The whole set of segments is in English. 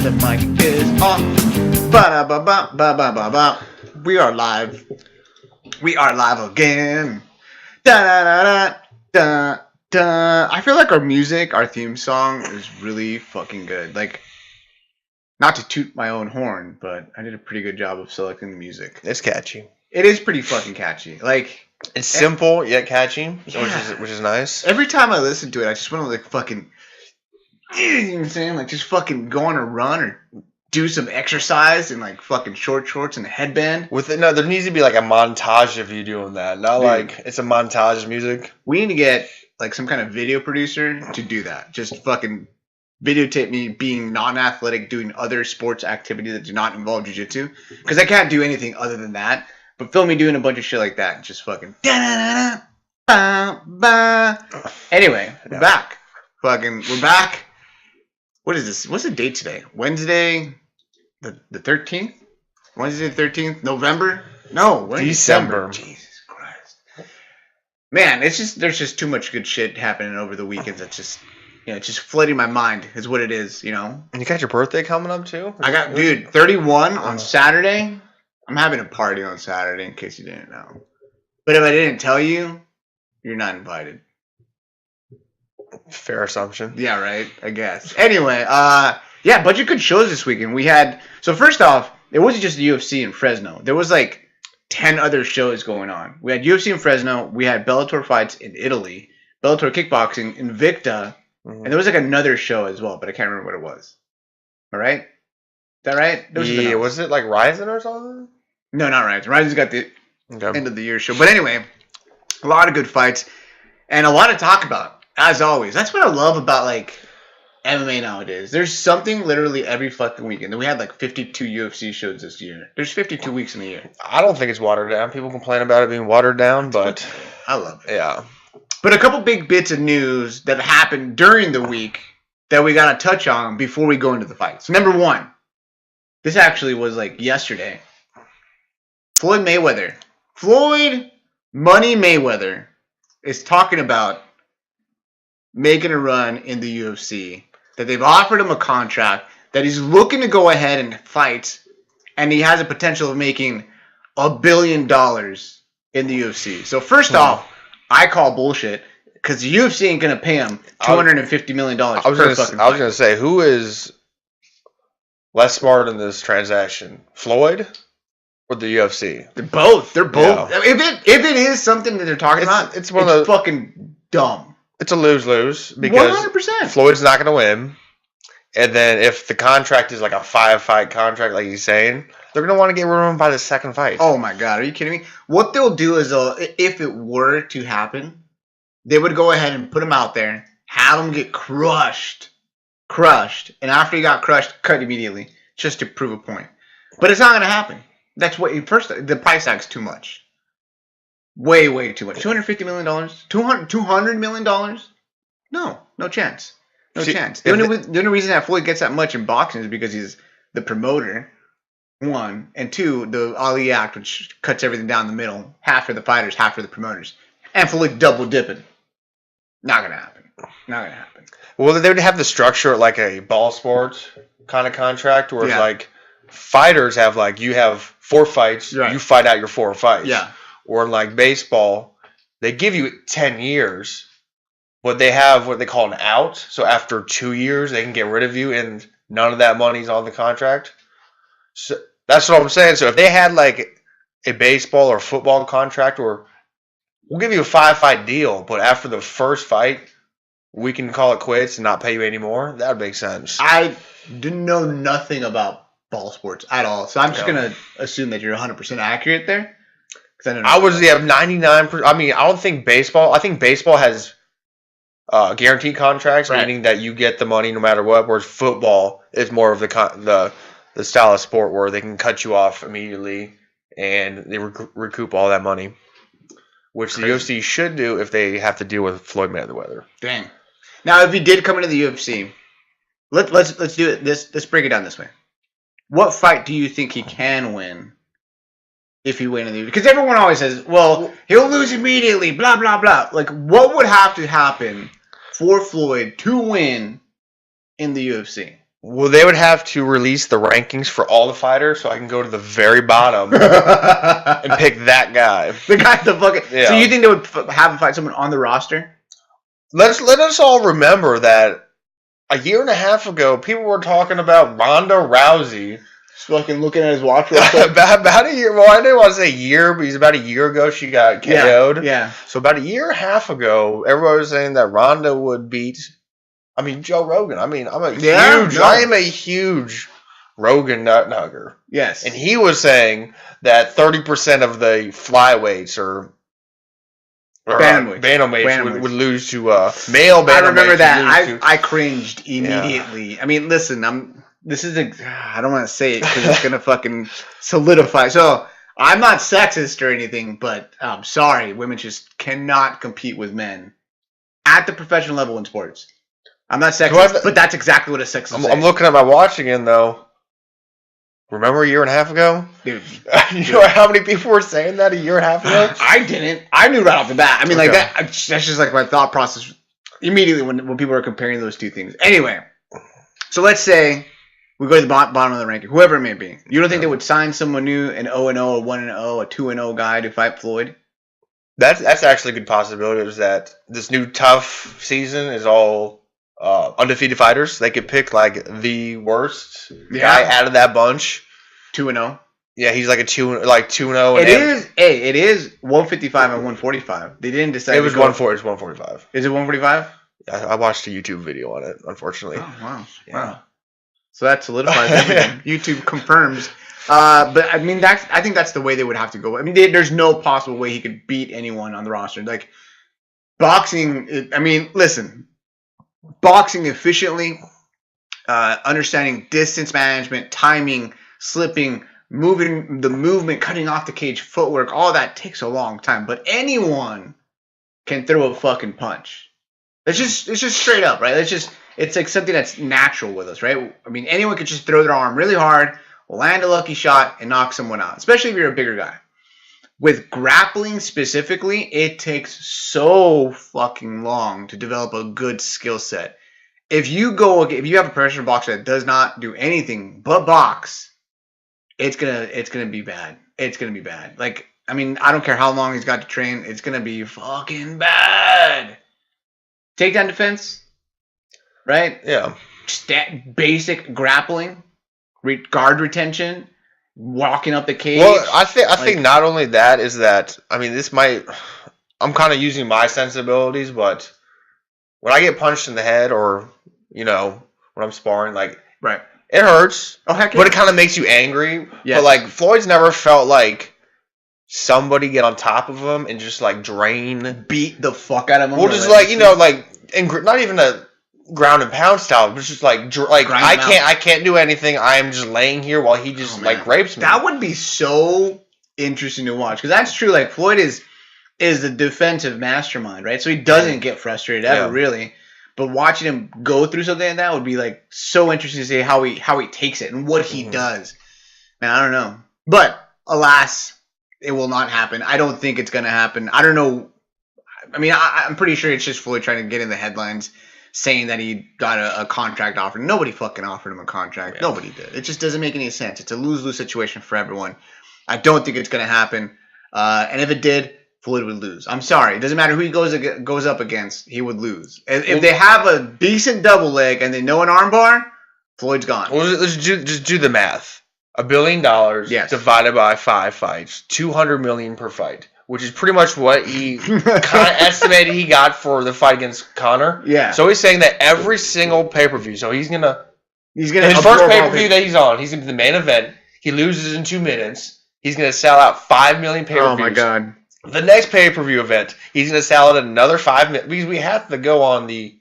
The mic is on. Ba-da-ba-ba-ba-ba-ba-ba. We are live. We are live again. Da-da-da-da-da-da. I feel like our music, our theme song is really fucking good. Like, not to toot my own horn, but I did a pretty good job of selecting the music. It's catchy. It is pretty fucking catchy. Like, it's simple yet catchy, yeah. which is nice. Every time I listen to it, I just want to like fucking, you know what I'm saying? Like just fucking go on a run or do some exercise in like fucking short shorts and a headband. There needs to be like a montage of you doing that. Not like it's a montage of music. We need to get like some kind of video producer to do that. Just fucking videotape me being non-athletic, doing other sports activities that do not involve jiu-jitsu. Because I can't do anything other than that. But film me doing a bunch of shit like that. Just fucking. Anyway, we're back. We're back. What is this? What's the date today? Wednesday, the 13th? Wednesday the 13th? November? No, we're in December. Jesus Christ. Man, there's just too much good shit happening over the weekends. That's just, it's just flooding my mind is what it is, And you got your birthday coming up too? I got, 31 on Saturday. I'm having a party on Saturday, in case you didn't know. But if I didn't tell you, you're not invited. Fair assumption. Yeah, right? I guess. Anyway, a bunch of good shows this weekend. So first off, it wasn't just the UFC in Fresno. There was like 10 other shows going on. We had UFC in Fresno. We had Bellator fights in Italy. Bellator kickboxing, Invicta. Mm-hmm. And there was like another show as well, but I can't remember what it was. All right? Is that right? Yeah, was it like Ryzen or something? No, not Ryzen. Ryzen's got the end of the year show. But anyway, a lot of good fights and a lot to talk about, as always. That's what I love about like MMA nowadays. There's something literally every fucking weekend. And we had like 52 UFC shows this year. There's 52 weeks in the year. I don't think it's watered down. People complain about it being watered down, but I love it. Yeah. But a couple big bits of news that happened during the week that we got to touch on before we go into the fights. Number one, this actually was like yesterday. Floyd Money Mayweather is talking about making a run in the UFC, that they've offered him a contract, that he's looking to go ahead and fight, and he has a potential of making $1 billion in the UFC. So first off, I call bullshit, because the UFC ain't going to pay him $250 million per fucking fight. I was going to say, who is less smart in this transaction? Floyd? Or the UFC? They're both. Yeah. If it is something that they're talking about, it's fucking dumb. It's a lose-lose because 100%. Floyd's not going to win. And then if the contract is like a 5-fight contract, like he's saying, they're going to want to get rid of him by the second fight. Oh my God, are you kidding me? What they'll do is, if it were to happen, they would go ahead and put him out there, have him get crushed, and after he got crushed, cut immediately, just to prove a point. But it's not going to happen. That's what the price tag's too much. Way, way too much. $250 million? $200 million? No chance. No chance. The only reason that Floyd gets that much in boxing is because he's the promoter, one. And two, the Ali Act, which cuts everything down the middle. Half for the fighters, half for the promoters. And Floyd double dipping. Not going to happen. Well, they would have the structure like a ball sport kind of contract where it's like fighters have like, you have 4 fights, you fight out your 4 fights. Yeah. Or like baseball, they give you 10 years, but they have what they call an out. So after 2 years, they can get rid of you and none of that money's on the contract. So that's what I'm saying. So if they had like a baseball or football contract where we'll give you a 5-fight deal, but after the first fight, we can call it quits and not pay you anymore, that would make sense. I didn't know nothing about ball sports at all. So I'm just going to assume that you're 100% accurate there. I was 99%. I mean, I don't think baseball. I think baseball has guaranteed contracts, meaning that you get the money no matter what. Whereas football is more of the style of sport where they can cut you off immediately and they recoup all that money, which the UFC should do if they have to deal with Floyd Mayweather. Dang. Now, if he did come into the UFC, let's do it. Let's break it down this way. What fight do you think he can win? If he wins in the UFC, because everyone always says, well, he'll lose immediately, blah, blah, blah. Like, what would have to happen for Floyd to win in the UFC? Well, they would have to release the rankings for all the fighters, so I can go to the very bottom and pick that guy. The guy, the fucking. Yeah. So you think they would have him fight someone on the roster? Let us all remember that a year and a half ago, people were talking about Ronda Rousey. Just fucking looking at his watch. about a year. Well, I didn't want to say year, but he's about a year ago she got KO'd. Yeah. So about a year and a half ago, everybody was saying that Ronda would beat. I mean, Joe Rogan. I mean, I am a huge Rogan nut-hugger. Yes. And he was saying that 30% of the flyweights or bantamweights would lose to male bantamweights. I remember that. I cringed immediately. Yeah. I mean, listen, I don't want to say it because it's going to fucking solidify. So, I'm not sexist or anything, but I'm sorry. Women just cannot compete with men at the professional level in sports. I'm not sexist, but that's exactly what a sexist is. I'm looking at my watch again, though. Remember a year and a half ago? Dude. You know how many people were saying that a year and a half ago? I didn't. I knew right off the bat. I mean, like, that's just like my thought process immediately when people are comparing those two things. Anyway, so let's say we go to the bottom of the ranking, whoever it may be. You don't think they would sign someone new, an 0-0, a 1-0, a 2-0 guy to fight Floyd? That's actually a good possibility, is that this new tough season is all undefeated fighters. They could pick like the worst guy out of that bunch. 2-0. Yeah, he's like 2-0. It is 155 and 145. They didn't decide. It was 145. Is it 145? I watched a YouTube video on it, unfortunately. Oh wow. Yeah. Wow. So that solidifies everything. YouTube confirms. But I mean, I think that's the way they would have to go. I mean, there's no possible way he could beat anyone on the roster. Like boxing. I mean, listen. Boxing efficiently, understanding distance management, timing, slipping, movement, cutting off the cage, footwork, all that takes a long time. But anyone can throw a fucking punch. It's just straight up, right? It's like something that's natural with us, right? I mean, anyone could just throw their arm really hard, land a lucky shot, and knock someone out, especially if you're a bigger guy. With grappling specifically, it takes so fucking long to develop a good skill set. If you have a professional boxer that does not do anything but box, it's gonna be bad. It's gonna be bad. Like, I mean, I don't care how long he's got to train, it's gonna be fucking bad. Takedown defense, right? Yeah. Basic grappling, guard retention. Walking up the cage. Well, I think not only that is that, I mean, I'm kind of using my sensibilities, but when I get punched in the head or, when I'm sparring, like, right, it hurts. Oh, heck yeah. But it kind of makes you angry. Yes. But, like, Floyd's never felt like somebody get on top of him and just, like, beat the fuck out of him. Well, just, not even a ground and pound style, but it's just like I can't do anything. I am just laying here while he just rapes me. That would be so interesting to watch, because that's true. Like, Floyd is the defensive mastermind, right? So he doesn't get frustrated ever, really. But watching him go through something like that would be like so interesting to see how he takes it and what he does. Man, I don't know, but alas, it will not happen. I don't think it's gonna happen. I don't know. I mean, I'm pretty sure it's just Floyd trying to get in the headlines, saying that he got a contract offer. Nobody fucking offered him a contract. Yeah. Nobody did. It just doesn't make any sense. It's a lose-lose situation for everyone. I don't think it's going to happen. And if it did, Floyd would lose. I'm sorry. It doesn't matter who he goes up against. He would lose. If they have a decent double leg and they know an armbar, Floyd's gone. Well, let's just do the math. $1 billion divided by 5 fights. $200 million per fight. Which is pretty much what he kind of estimated he got for the fight against Conor. Yeah. So he's saying that every single pay-per-view, so he's gonna his first pay-per-view that he's on, he's gonna be the main event. He loses in 2 minutes. He's gonna sell out 5 million pay-per-views. Oh my god. The next pay-per-view event, he's gonna sell out another 5 million, because we have to go on the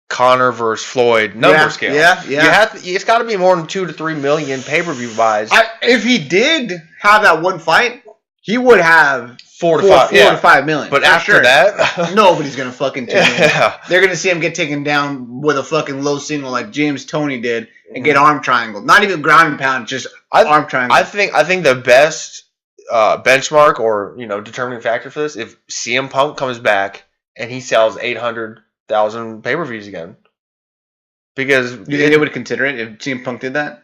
Conor versus Floyd number scale. Yeah. It's got to be more than 2 to 3 million pay-per-view buys. If he did have that one fight, he would have 4 to 5 million. But after that, nobody's gonna fucking tune in. They're gonna see him get taken down with a fucking low single like James Toney did and get arm triangle. Not even ground and pound, just arm triangle. I think the best benchmark or determining factor for this, if CM Punk comes back and he sells 800,000 pay-per-views again. Because You think they would consider it if CM Punk did that?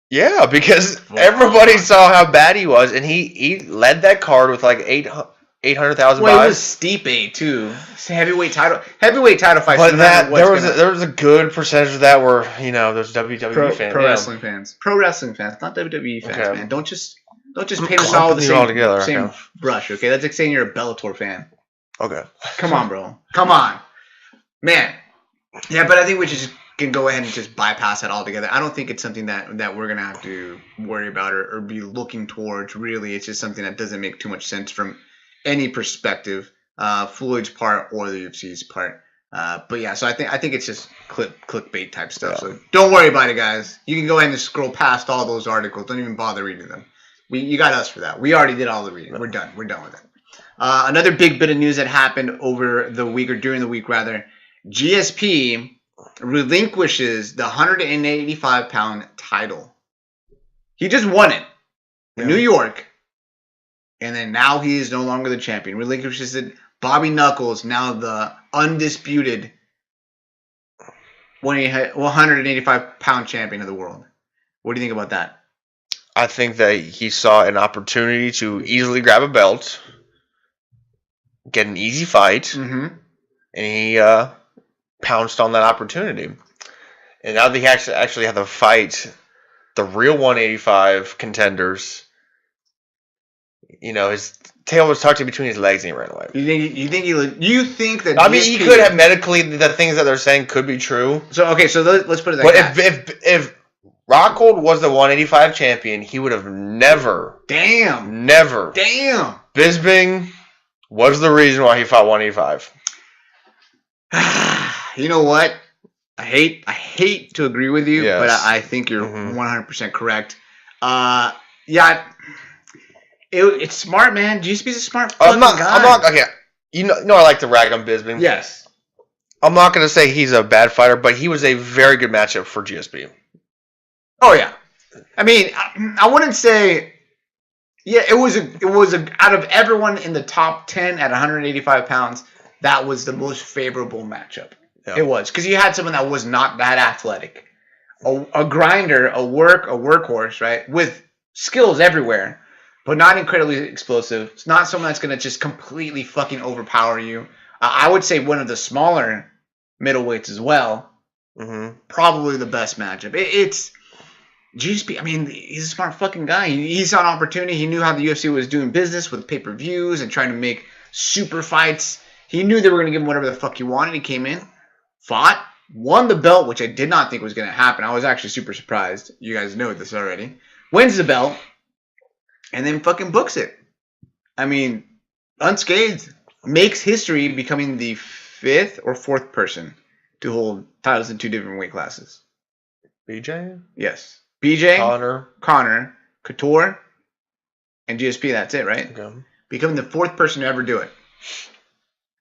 Yeah, because everybody saw how bad he was, and he led that card with like 800,000 Well, it buys. was Stipe too. It's a heavyweight title fights. But no that matter there was a good percentage of that were those WWE fans, pro wrestling fans, not WWE fans, Okay. man. Don't just paint us all with the same brush. Okay, that's like saying you're a Bellator fan. Okay, come on, bro. Come on, man. Yeah, but I think we just can go ahead and just bypass that altogether. I don't think it's something that we're gonna have to worry about or be looking towards. Really, it's just something that doesn't make too much sense from any perspective, Floyd's part or the UFC's part. But yeah, so I think it's just clickbait type stuff. Yeah. So don't worry about it, guys. You can go ahead and scroll past all those articles. Don't even bother reading them. You got us for that. We already did all the reading. We're done. We're done with it. Another big bit of news that happened over the week, or during the week rather, GSP relinquishes the 185-pound title. He just won it in New York, and then now he is no longer the champion. Relinquishes it. Bobby Knuckles, now the undisputed 185-pound champion of the world. What do you think about that? I think that he saw an opportunity to easily grab a belt, get an easy fight, and he pounced on that opportunity. And now they actually have to fight the real 185 contenders. His tail was tucked in between his legs and he ran away. You think that? I mean, he could have medically, the things that they're saying could be true. So let's put it that way. But if Rockhold was the 185 champion, he would have never. Bisping was the reason why he fought 185. You know what? I hate to agree with you, but I think you're 100% correct. It's smart, man. GSP's a smart fucking guy. I'm not. Okay, you know I like to rag on Bisping. Yes. I'm not going to say he's a bad fighter, but he was a very good matchup for GSP. Oh yeah. I mean, I wouldn't say. Yeah, it was out of everyone in the top 10 at 185 pounds, that was the most favorable matchup. Yeah. It was, because you had someone that was not that athletic, a grinder, a workhorse, right, with skills everywhere, but not incredibly explosive. It's not someone that's going to just completely fucking overpower you. I would say one of the smaller middleweights as well. Probably the best matchup. It's GSP. I mean, he's a smart fucking guy. He saw an opportunity. He knew how the UFC was doing business with pay-per-views and trying to make super fights. He knew they were going to give him whatever the fuck he wanted. He came in, fought, won the belt, which I did not think was going to happen. I was actually super surprised. You guys know this already. Wins the belt, and then fucking books it. I mean, unscathed. Makes history, becoming the 5th or 4th person to hold titles in 2 different weight classes. BJ? Yes. BJ, Connor, Couture, and GSP. That's it, right? Okay. Becoming the 4th person to ever do it.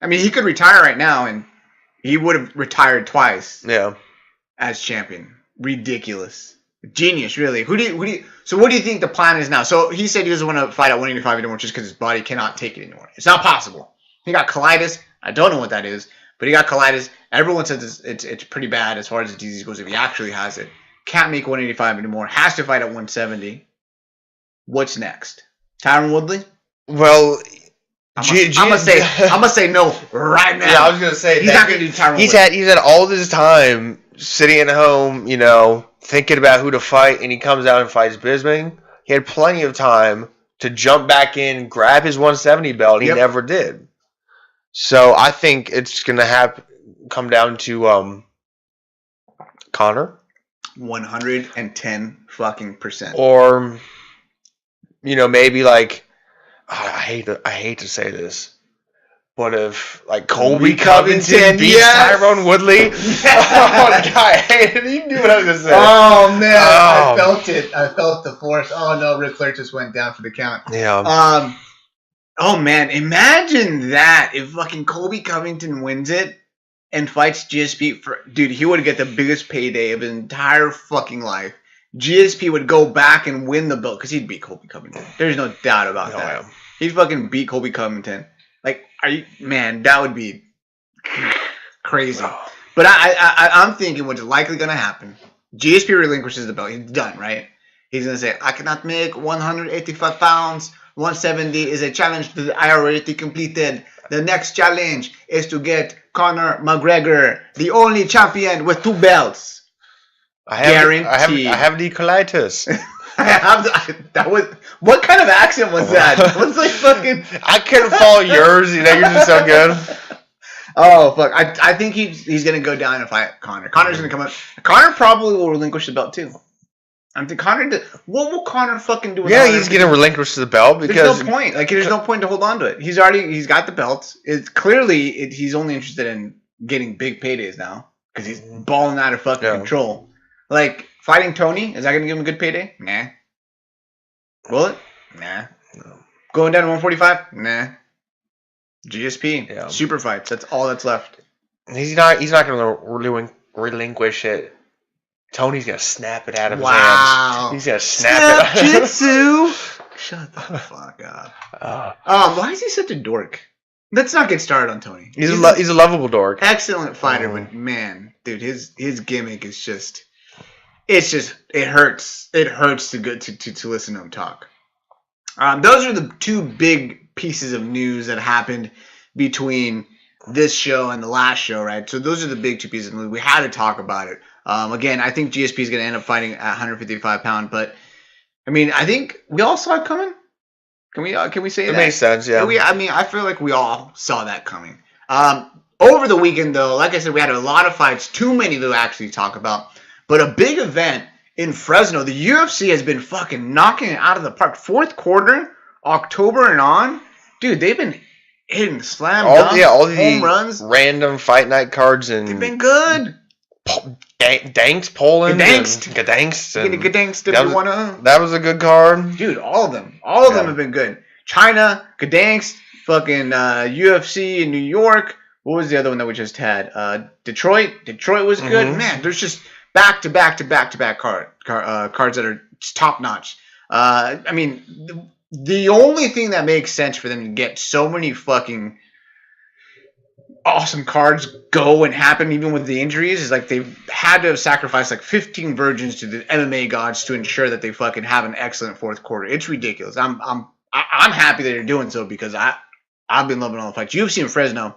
I mean, he could retire right now, and he would have retired twice. Yeah. As champion. Ridiculous. Genius, really. So what do you think the plan is now? So he said he doesn't want to fight at 185 anymore just because his body cannot take it anymore. It's not possible. He got colitis. I don't know what that is, but he got colitis. Everyone says it's pretty bad as far as the disease goes if he actually has it. Can't make 185 anymore. Has to fight at 170. What's next? Tyron Woodley? Well, I'm gonna say no right now. Yeah, I was gonna say he's not gonna do Tyron Woodley. He's had all this time sitting at home, thinking about who to fight, and he comes out and fights Bisping. He had plenty of time to jump back in, grab his 170 belt. He never did. So I think it's gonna come down to Connor. 110 fucking percent. Or maybe like I hate to say this, but if like Colby Covington beats Tyron Woodley, he knew what I was gonna say. Oh man, I felt it. I felt the force. Oh no, Ric Flair just went down for the count. Yeah. Oh man, imagine that if fucking Colby Covington wins it and fights GSP dude, he would get the biggest payday of his entire fucking life. GSP would go back and win the belt because he'd beat Colby Covington. There's no doubt about that. Yeah. He'd fucking beat Colby Covington. Like, that would be crazy. But I'm thinking what's likely going to happen. GSP relinquishes the belt. He's done, right? He's going to say, I cannot make 185 pounds. 170 is a challenge that I already completed. The next challenge is to get Conor McGregor, the only champion with 2 belts. Guaranteed. I have the colitis. That was what kind of accent was that? It was like fucking. I couldn't follow yours. Yours is so good. Oh fuck! I think he's gonna go down and fight Conor. Conor's gonna come up. Conor probably will relinquish the belt too. I'm thinking Conor. What will Conor fucking do? Yeah, he's gonna relinquish the belt because there's no point. Like there's no point to hold on to it. He's got the belt. It's clearly he's only interested in getting big paydays now because he's balling out of fucking control. Like fighting Tony, is that gonna give him a good payday? Nah. Will it? Nah. No. Going down to 145? Nah. GSP, super fights. That's all that's left. He's not going to relinquish it. Tony's going to snap it out of his hands. He's going to snap it. Jitsu. Shut the fuck up. Why is he such a dork? Let's not get started on Tony. He's a lovable dork. Excellent fighter, but man, dude, his gimmick is just. It hurts. It hurts to listen to him talk. Those are the 2 big pieces of news that happened between this show and the last show, right? So those are the big 2 pieces of news. We had to talk about it. Again, I think GSP is going to end up fighting at 155 pound, but I mean, I think we all saw it coming. Can we say that? It makes sense, yeah. I feel like we all saw that coming. Over the weekend, though, like I said, we had a lot of fights, too many to actually talk about. But a big event in Fresno, the UFC has been fucking knocking it out of the park. 4th quarter, October and on, dude, they've been hitting slam dunks, all home runs, random fight night cards, and they've been good. Danks, Poland, Gdansk, that was a good card, dude. All of them have been good. China, Gdansk, fucking UFC in New York. What was the other one that we just had? Detroit was good. Mm-hmm. Man, there's just back to back cards that are top notch. I mean, the only thing that makes sense for them to get so many fucking awesome cards go and happen even with the injuries is like they've had to have sacrificed like 15 virgins to the MMA gods to ensure that they fucking have an excellent 4th quarter. It's ridiculous. I'm happy that they're doing so because I've been loving all the fights. UFC in Fresno,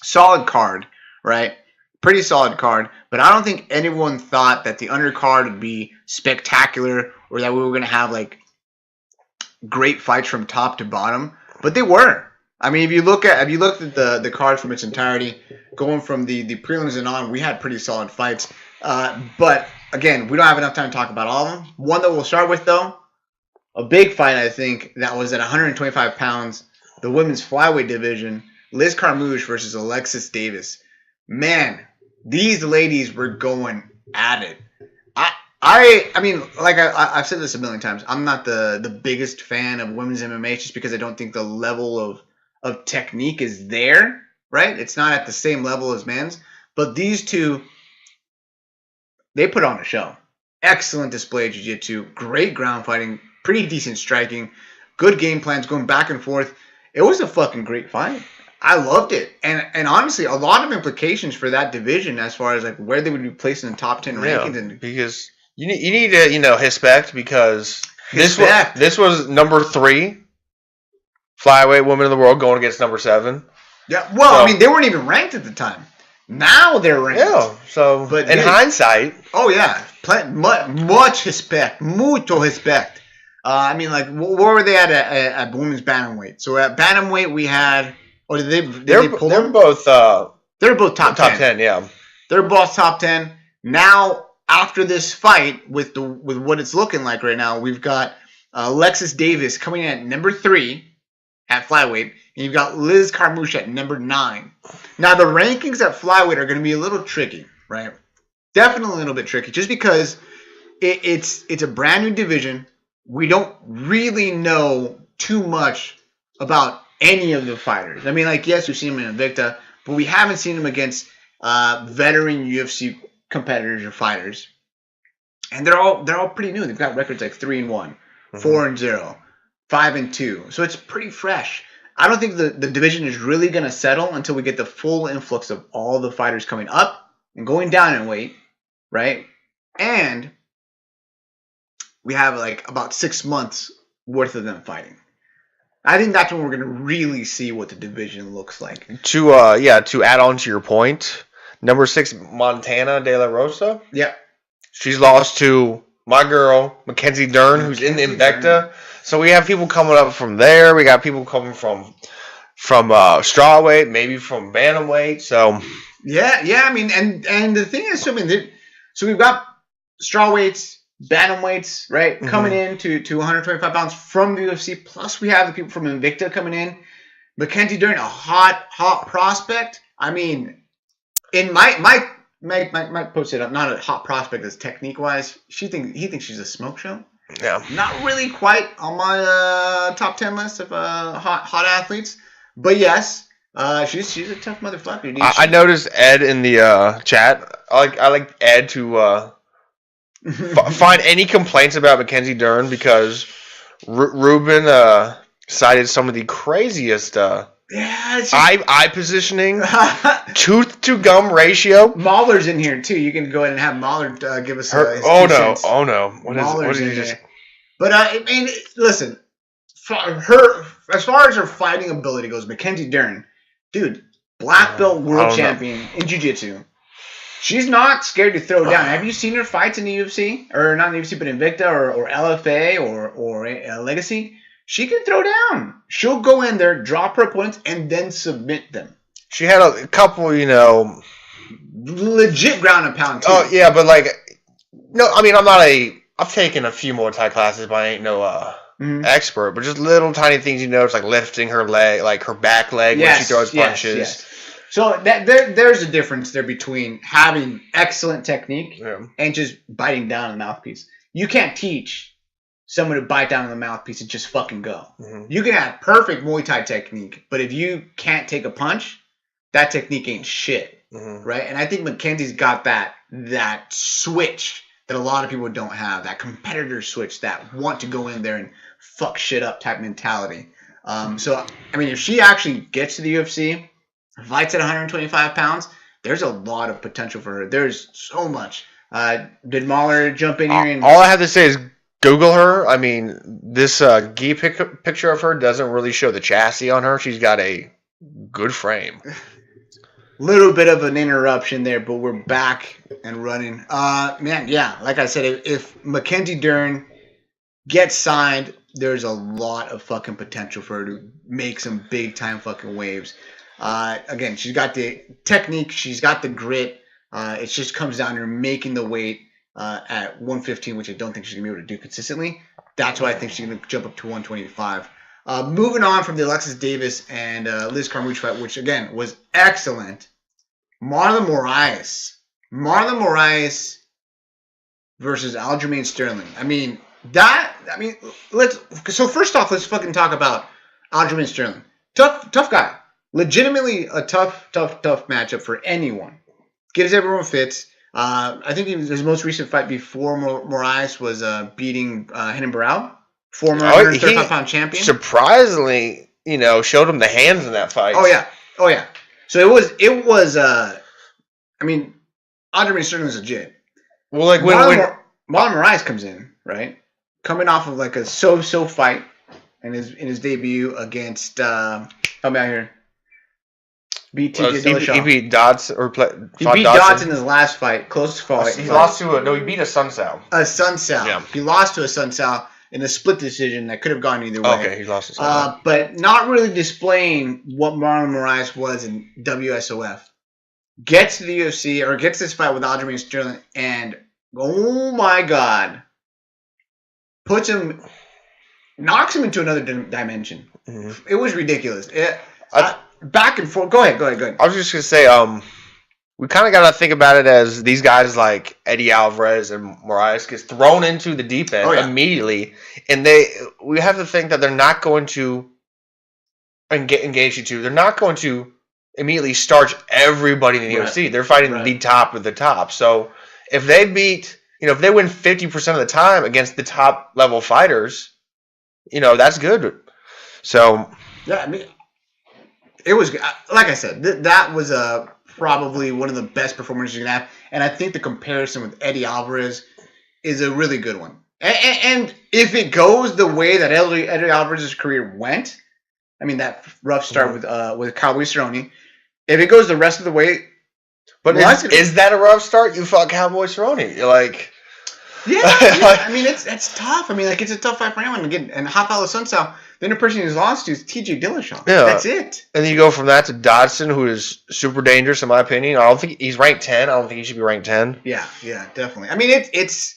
solid card, right? Pretty solid card, but I don't think anyone thought that the undercard would be spectacular or that we were going to have like great fights from top to bottom, but they were. I mean, if you looked at the card from its entirety, going from the prelims and on, we had pretty solid fights. But again, we don't have enough time to talk about all of them. One that we'll start with though, a big fight I think that was at 125 pounds, the women's flyweight division, Liz Carmouche versus Alexis Davis. Man, these ladies were going at it. I mean, like I've said this a million times. I'm not the biggest fan of women's MMA just because I don't think the level of technique is there, right? It's not at the same level as men's. But these 2, they put on a show. Excellent display of jiu-jitsu, great ground fighting, pretty decent striking, good game plans going back and forth. It was a fucking great fight. I loved it. And honestly, a lot of implications for that division as far as like where they would be placed in the top 10 rankings. And because you need to respect because this was number 3 flyweight woman in the world going against number 7. Yeah, well, so, I mean, they weren't even ranked at the time. Now they're ranked. Yeah, so but in hindsight, oh yeah, much respect, mucho respect. I mean, like, where were they at women's bantamweight? So at bantamweight, we had. Oh, did they pull them? They're both top 10. Yeah, they're both top 10. Now, after this fight, with what it's looking like right now, we've got Alexis Davis coming in at number 3 at flyweight, and you've got Liz Carmouche at number 9. Now, the rankings at flyweight are going to be a little tricky, right? Definitely a little bit tricky, just because it's a brand new division. We don't really know too much about any of the fighters. I mean, like, yes, we've seen them in Invicta, but we haven't seen them against veteran UFC competitors or fighters. And they're all pretty new. They've got records like 3-1, 4-0, 5-2. So it's pretty fresh. I don't think the division is really going to settle until we get the full influx of all the fighters coming up and going down in weight, right? And we have like about 6 months worth of them fighting. I think that's when we're going to really see what the division looks like. To add on to your point, number 6, Montana De La Rosa. Yep. She's lost to my girl, Mackenzie Dern, who's in Invicta. So we have people coming up from there. We got people coming from strawweight, maybe from bantamweight. So yeah. I mean, and the thing is, so we've got strawweights, bantamweights, right, coming in to 125 pounds from the UFC. Plus, we have the people from Invicta coming in. Mackenzie Dern, a hot prospect. I mean, in Mike post it up, not a hot prospect as technique wise. He thinks she's a smoke show. Yeah, not really quite on my top 10 list of hot athletes, but yes, she's a tough motherfucker. Dude. I noticed Ed in the chat. I like Ed to find any complaints about Mackenzie Dern because Ruben cited some of the craziest eye positioning, tooth to gum ratio. Mahler's in here too. You can go ahead and have Mahler give us. Oh no! What did you just? But I mean, listen, her as far as her fighting ability goes, Mackenzie Dern, dude, black belt world champion in jiu-jitsu. She's not scared to throw down. Have you seen her fights in the UFC? Or not in the UFC, but Invicta or LFA or Legacy? She can throw down. She'll go in there, drop her opponents, and then submit them. She had a couple, legit ground and pound, too. Oh, yeah, but no, I mean, I've taken a few more Thai classes, but I ain't no expert. But just little tiny things it's like lifting her leg, like her back leg when she throws punches. Yes. So there's a difference there between having excellent technique and just biting down on the mouthpiece. You can't teach someone to bite down on the mouthpiece and just fucking go. You can have perfect Muay Thai technique, but if you can't take a punch, that technique ain't shit, right? And I think Mackenzie's got that switch that a lot of people don't have, that competitor switch, that want to go in there and fuck shit up type mentality. So, I mean, if she actually gets to the UFC, fights at 125 pounds, there's a lot of potential for her. There's so much. Did Mahler jump in here? And all I have to say is Google her. I mean, this gi picture of her doesn't really show the chassis on her. She's got a good frame. Little bit of an interruption there, but we're back and running. Man, yeah, like I said, if Mackenzie Dern gets signed, there's a lot of fucking potential for her to make some big time fucking waves. Again, she's got the technique, she's got the grit. It just comes down to her making the weight at 115, which I don't think she's gonna be able to do consistently. That's why I think she's gonna jump up to 125. Moving on from the Alexis Davis and Liz Carmouche fight, which again was excellent. Marlon Moraes versus Aljo Sterling. So first off, let's fucking talk about Aljo Sterling. Tough guy. Legitimately a tough matchup for anyone. Gives everyone fits. I think his most recent fight before Moraes was beating Renan Barão, former 135-pound champion. Surprisingly, showed him the hands in that fight. Oh yeah. So it was. Aljo Sterling is legit. Well, like when Marlon Moraes comes in, right, coming off of like a so fight in his debut against help me out here. Beat TJ Dillashaw. He beat Dodds he beat Dodds in his last fight, closest fight. He lost to he beat a Sun Sal. Yeah. He lost to a Sun Sal in a split decision that could have gone either way. Okay, he lost to Sun Sal. But not really displaying what Marlon Moraes was in WSOF. Gets to the UFC or gets this fight with Aljo Sterling, and oh my god, knocks him into another dimension. Mm-hmm. It was ridiculous. Back and forth. Go ahead. I was just gonna say, we kind of got to think about it as these guys like Eddie Alvarez and Moraes gets thrown into the deep end immediately, and we have to think that they're not going to engage you to. They're not going to immediately starch everybody in the UFC. They're fighting the top of the top. So if they if they win 50% of the time against the top level fighters, that's good. So yeah, it was, like I said, that was a probably one of the best performances you can have. And I think the comparison with Eddie Alvarez is a really good one. And if it goes the way that Eddie Alvarez's career went, I mean, that rough start with Cowboy Cerrone, if it goes the rest of the way. But is that a rough start? You fought Cowboy Cerrone. You're like. Yeah. I mean, it's tough. I mean, like, it's a tough fight for anyone. Again, and Hot Palace Sunsao, the only person he's lost to is TJ Dillashaw. Yeah. That's it. And then you go from that to Dodson, who is super dangerous, in my opinion. I don't think he's ranked 10. I don't think he should be ranked 10. Yeah, definitely. I mean, it's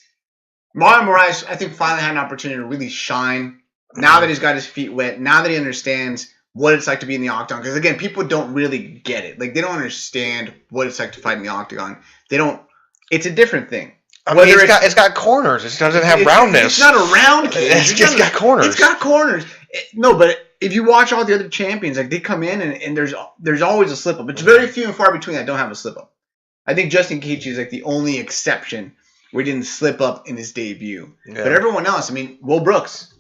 Marlon Moraes, I think, finally had an opportunity to really shine now that he's got his feet wet, now that he understands what it's like to be in the octagon. Because, again, people don't really get it. Like, they don't understand what it's like to fight in the octagon. They don't – it's a different thing. I mean, it's got corners. It doesn't have roundness. It's not a round cage. It's got corners. It's got corners. No, but if you watch all the other champions, like, they come in and there's always a slip-up. It's very few and far between that don't have a slip-up. I think Justin Gaethje is, like, the only exception where he didn't slip up in his debut. Yeah. But everyone else, I mean, Will Brooks.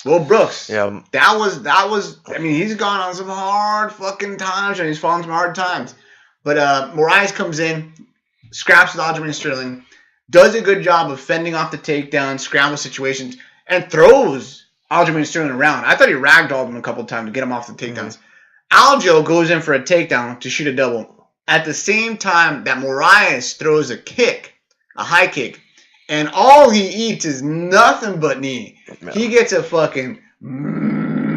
Yeah. That was. I mean, he's gone on some hard fucking times and he's fallen some hard times. But Moraes comes in, scraps with Aljamain Sterling, does a good job of fending off the takedown, scramble situations, and throws Aljamain Sterling around. I thought he ragdolled him a couple of times to get him off the takedowns. Aljo goes in for a takedown to shoot a double. At the same time that Moraes throws a kick, a high kick, and all he eats is nothing but knee. No. He gets a fucking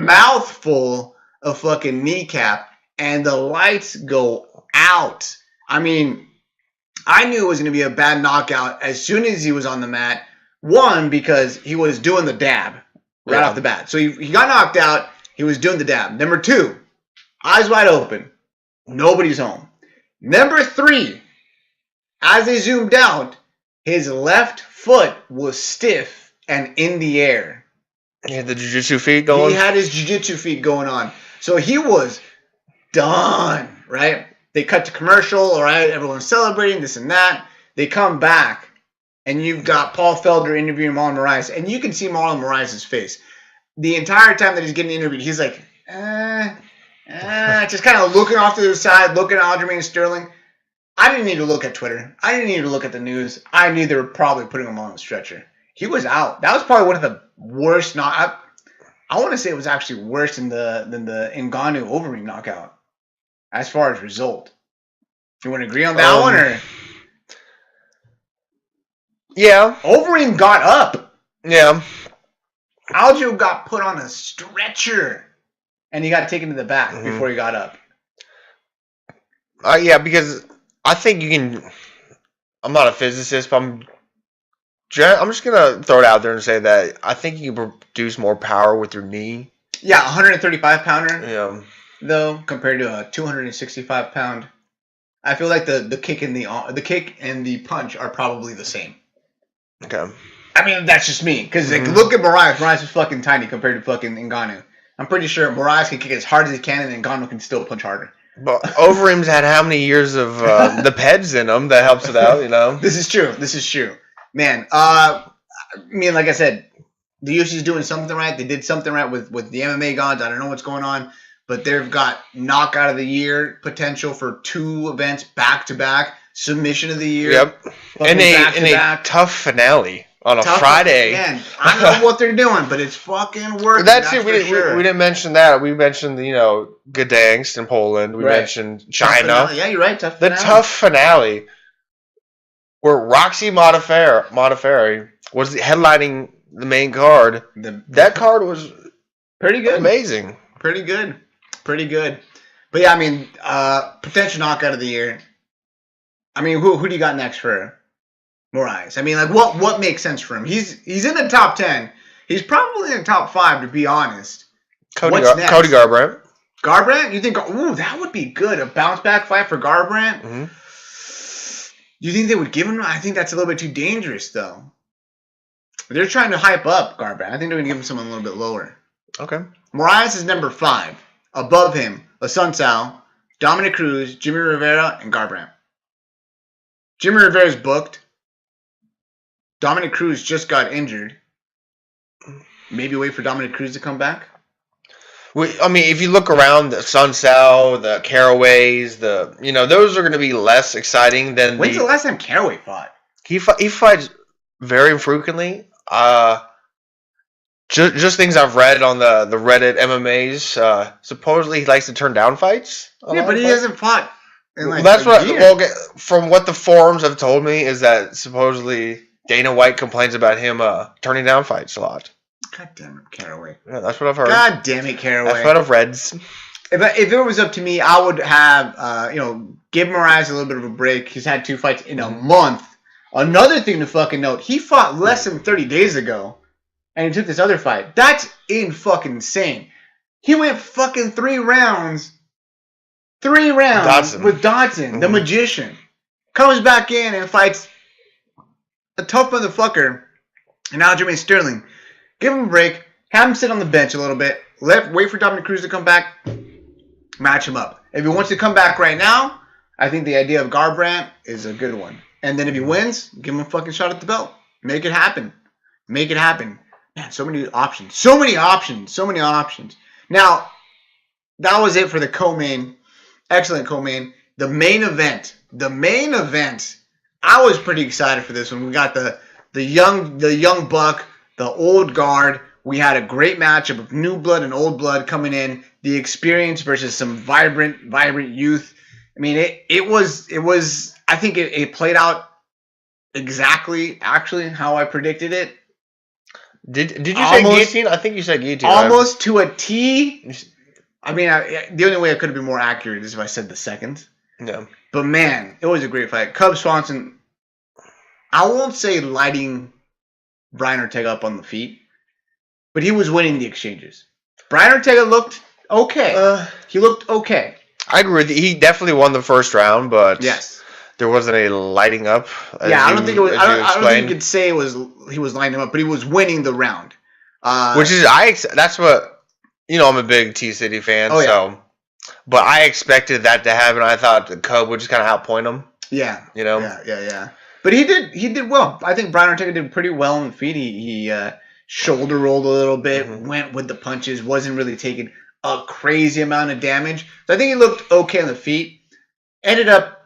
mouthful of fucking kneecap, and the lights go out. I mean, I knew it was going to be a bad knockout as soon as he was on the mat. One, because he was doing the dab right off the bat. So he got knocked out. He was doing the dab. Number 2, eyes wide open. Nobody's home. Number 3, as they zoomed out, his left foot was stiff and in the air. He had the jiu-jitsu feet going? He had his jiu-jitsu feet going on. So he was done, right? They cut to commercial, all right? Everyone's celebrating, this and that. They come back, and you've got Paul Felder interviewing Marlon Moraes, and you can see Marlon Moraes' face. The entire time that he's getting interviewed, he's like, just kind of looking off to the side, looking at Aljamain Sterling. I didn't need to look at Twitter. I didn't need to look at the news. I knew they were probably putting him on the stretcher. He was out. That was probably one of the worst I want to say it was actually worse than the Ngannou Overeem knockout as far as result. Do you want to agree on that one? Or? Yeah. Overeem got up. Yeah. Aljo got put on a stretcher, and he got taken to the back before he got up. Yeah, because I think you can. I'm not a physicist, but I'm just gonna throw it out there and say that I think you can produce more power with your knee. Yeah, 135 pounder. Yeah. Though compared to a 265 pound, I feel like the kick and the punch are probably the same. Okay. I mean, that's just me. Because look at Moraes. Moraes is fucking tiny compared to fucking Ngannou. I'm pretty sure Moraes can kick as hard as he can, and Ngannou can still punch harder. But Overeem's had how many years of the PEDs in him that helps it out, you know? This is true. Man, I mean, like I said, the UFC's doing something right. They did something right with the MMA gods. I don't know what's going on, but they've got knockout of the year potential for 2 events back-to-back. Submission of the year. Yep. And a tough finale on a Friday. Man, I don't know what they're doing, but it's fucking working. That's it. We didn't mention that. We mentioned, Gdansk in Poland. We mentioned China. Yeah, you're right. The tough finale where Roxy Modafferi was headlining the main card. That card was pretty good. Amazing. Pretty good. But yeah, I mean, potential knockout of the year. I mean, who do you got next for Moraes? I mean, like, what makes sense for him? He's in the top 10. He's probably in the top 5, to be honest. Cody Garbrandt. Garbrandt? You think, that would be good. A bounce-back fight for Garbrandt? Mm-hmm. Do you think they would give him? I think that's a little bit too dangerous, though. They're trying to hype up Garbrandt. I think they're going to give him someone a little bit lower. Okay. Moraes is number 5. Above him, Assunção, Dominic Cruz, Jimmy Rivera, and Garbrandt. Jimmy Rivera's booked. Dominic Cruz just got injured. Maybe wait for Dominic Cruz to come back. I mean, if you look around, the Sun Sal, the Caraways, those are going to be less exciting than When's the last time Caraway fought? He fights very frequently. Just things I've read on the Reddit MMAs. Supposedly he likes to turn down fights. Yeah, but he hasn't fought. That's what. Well, from what the forums have told me is that supposedly Dana White complains about him turning down fights a lot. God damn it, Caraway. Yeah, that's what I've heard. God damn it, Caraway. That's what I've read. If it was up to me, I would have give Moraes a little bit of a break. He's had 2 fights in a month. Another thing to fucking note: he fought less than 30 days ago, and he took this other fight. That's fucking insane. He went fucking 3 rounds. 3 rounds with Dodson, the magician. Comes back in and fights a tough motherfucker and Aljo Sterling. Give him a break. Have him sit on the bench a little bit. Wait for Dominic Cruz to come back. Match him up. If he wants to come back right now, I think the idea of Garbrandt is a good one. And then if he wins, give him a fucking shot at the belt. Make it happen. Make it happen. Man, so many options. So many options. So many options. Now, that was it for the co-main. Excellent co-main. The main event. The main event. I was pretty excited for this one. We got the young buck, the old guard. We had a great matchup of new blood and old blood coming in. The experience versus some vibrant youth. I mean, it was. I think it played out exactly, actually, how I predicted it. Did you say guillotine? I think you said guillotine. Almost to a T. I mean, the only way I could have been more accurate is if I said the second. Yeah. But man, it was a great fight. Cub Swanson, I won't say lighting Brian Ortega up on the feet, but he was winning the exchanges. Brian Ortega looked okay. He looked okay. I agree with you. He definitely won the first round, but yes, there wasn't a lighting up. Yeah, I don't think it was. I don't think you could say it was. He was lighting him up, but he was winning the round. Which is that's what I'm a big T City fan, so. But I expected that to happen. I thought the Cub would just kind of outpoint him. Yeah. Yeah. But he did well. I think Brian Ortega did pretty well on the feet. He shoulder rolled a little bit, went with the punches, wasn't really taking a crazy amount of damage. So I think he looked okay on the feet. Ended up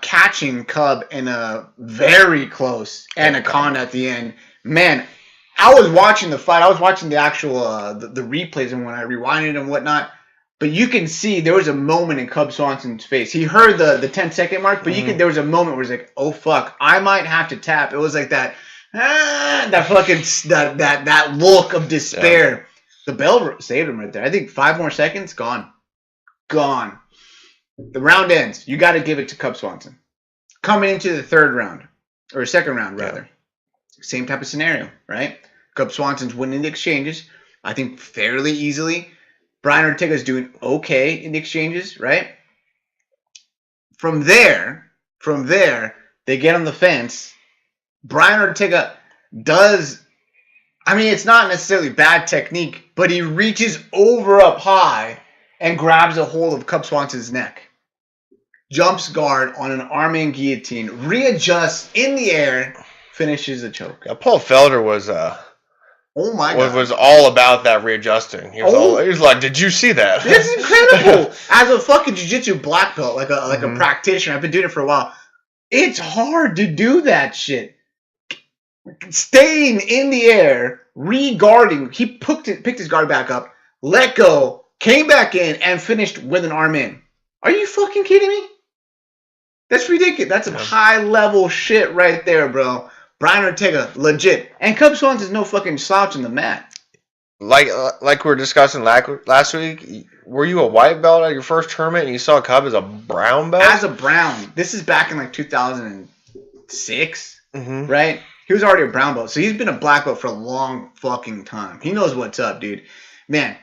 catching Cub in a very close anaconda at the end. Man, I was watching the fight. I was watching the actual the replays and when I rewinded and whatnot. But you can see there was a moment in Cub Swanson's face. He heard the 10-second mark, but there was a moment where he's like, "Oh fuck, I might have to tap." It was like that look of despair. Yeah. The bell saved him right there. I think 5 more seconds, gone. The round ends. You got to give it to Cub Swanson. Coming into the third round or second round rather, same type of scenario, right? Cub Swanson's winning the exchanges. I think fairly easily. Brian Ortega's doing okay in the exchanges, right? From there, they get on the fence. Brian Ortega does, I mean, it's not necessarily bad technique, but he reaches over up high and grabs a hold of Cub Swanson's neck. Jumps guard on an arm-in guillotine, readjusts in the air, finishes the choke. Paul Felder was... Oh my God! Was all about that readjusting. He was like, "Did you see that?" It's incredible. As a fucking jiu-jitsu black belt, like a practitioner, I've been doing it for a while. It's hard to do that shit. Staying in the air, re-guarding. He picked his guard back up, let go, came back in, and finished with an arm in. Are you fucking kidding me? That's ridiculous. That's some high-level shit right there, bro. Brian Ortega, legit. And Cub Swanson's no fucking slouch in the mat. Like we were discussing last week, were you a white belt at your first tournament and you saw Cub as a brown belt? As a brown. This is back in like 2006, right? He was already a brown belt. So he's been a black belt for a long fucking time. He knows what's up, dude. Man,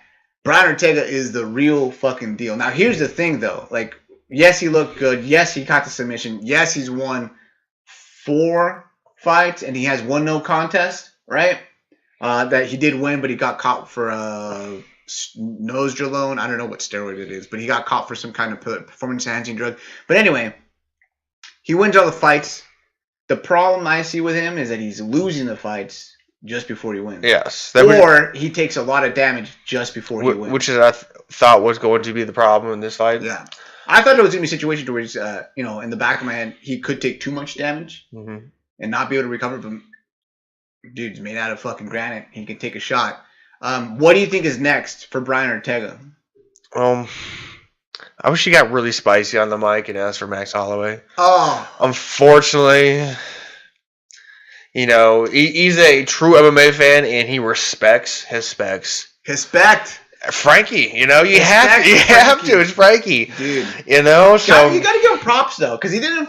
Brian Ortega is the real fucking deal. Now, here's the thing, though. Like, yes, he looked good. Yes, he caught the submission. Yes, he's won 4 fights, and he has 1 no contest, right? That he did win, but he got caught for nosedrolone. I don't know what steroid it is, but he got caught for some kind of performance-enhancing drug. But anyway, he wins all the fights. The problem I see with him is that he's losing the fights just before he wins. Yes. Or he takes a lot of damage just before he wins. Which is I thought was going to be the problem in this fight. Yeah. I thought it was going to be a situation where he's, in the back of my head, he could take too much damage and not be able to recover. But dude's made out of fucking granite. He can take a shot. What do you think is next for Brian Ortega? I wish he got really spicy on the mic and asked for Max Holloway. Oh. Unfortunately, he's a true MMA fan and he respects his specs. Respect. Frankie, you have to. It's Frankie, dude. So you got to give him props though, because he didn't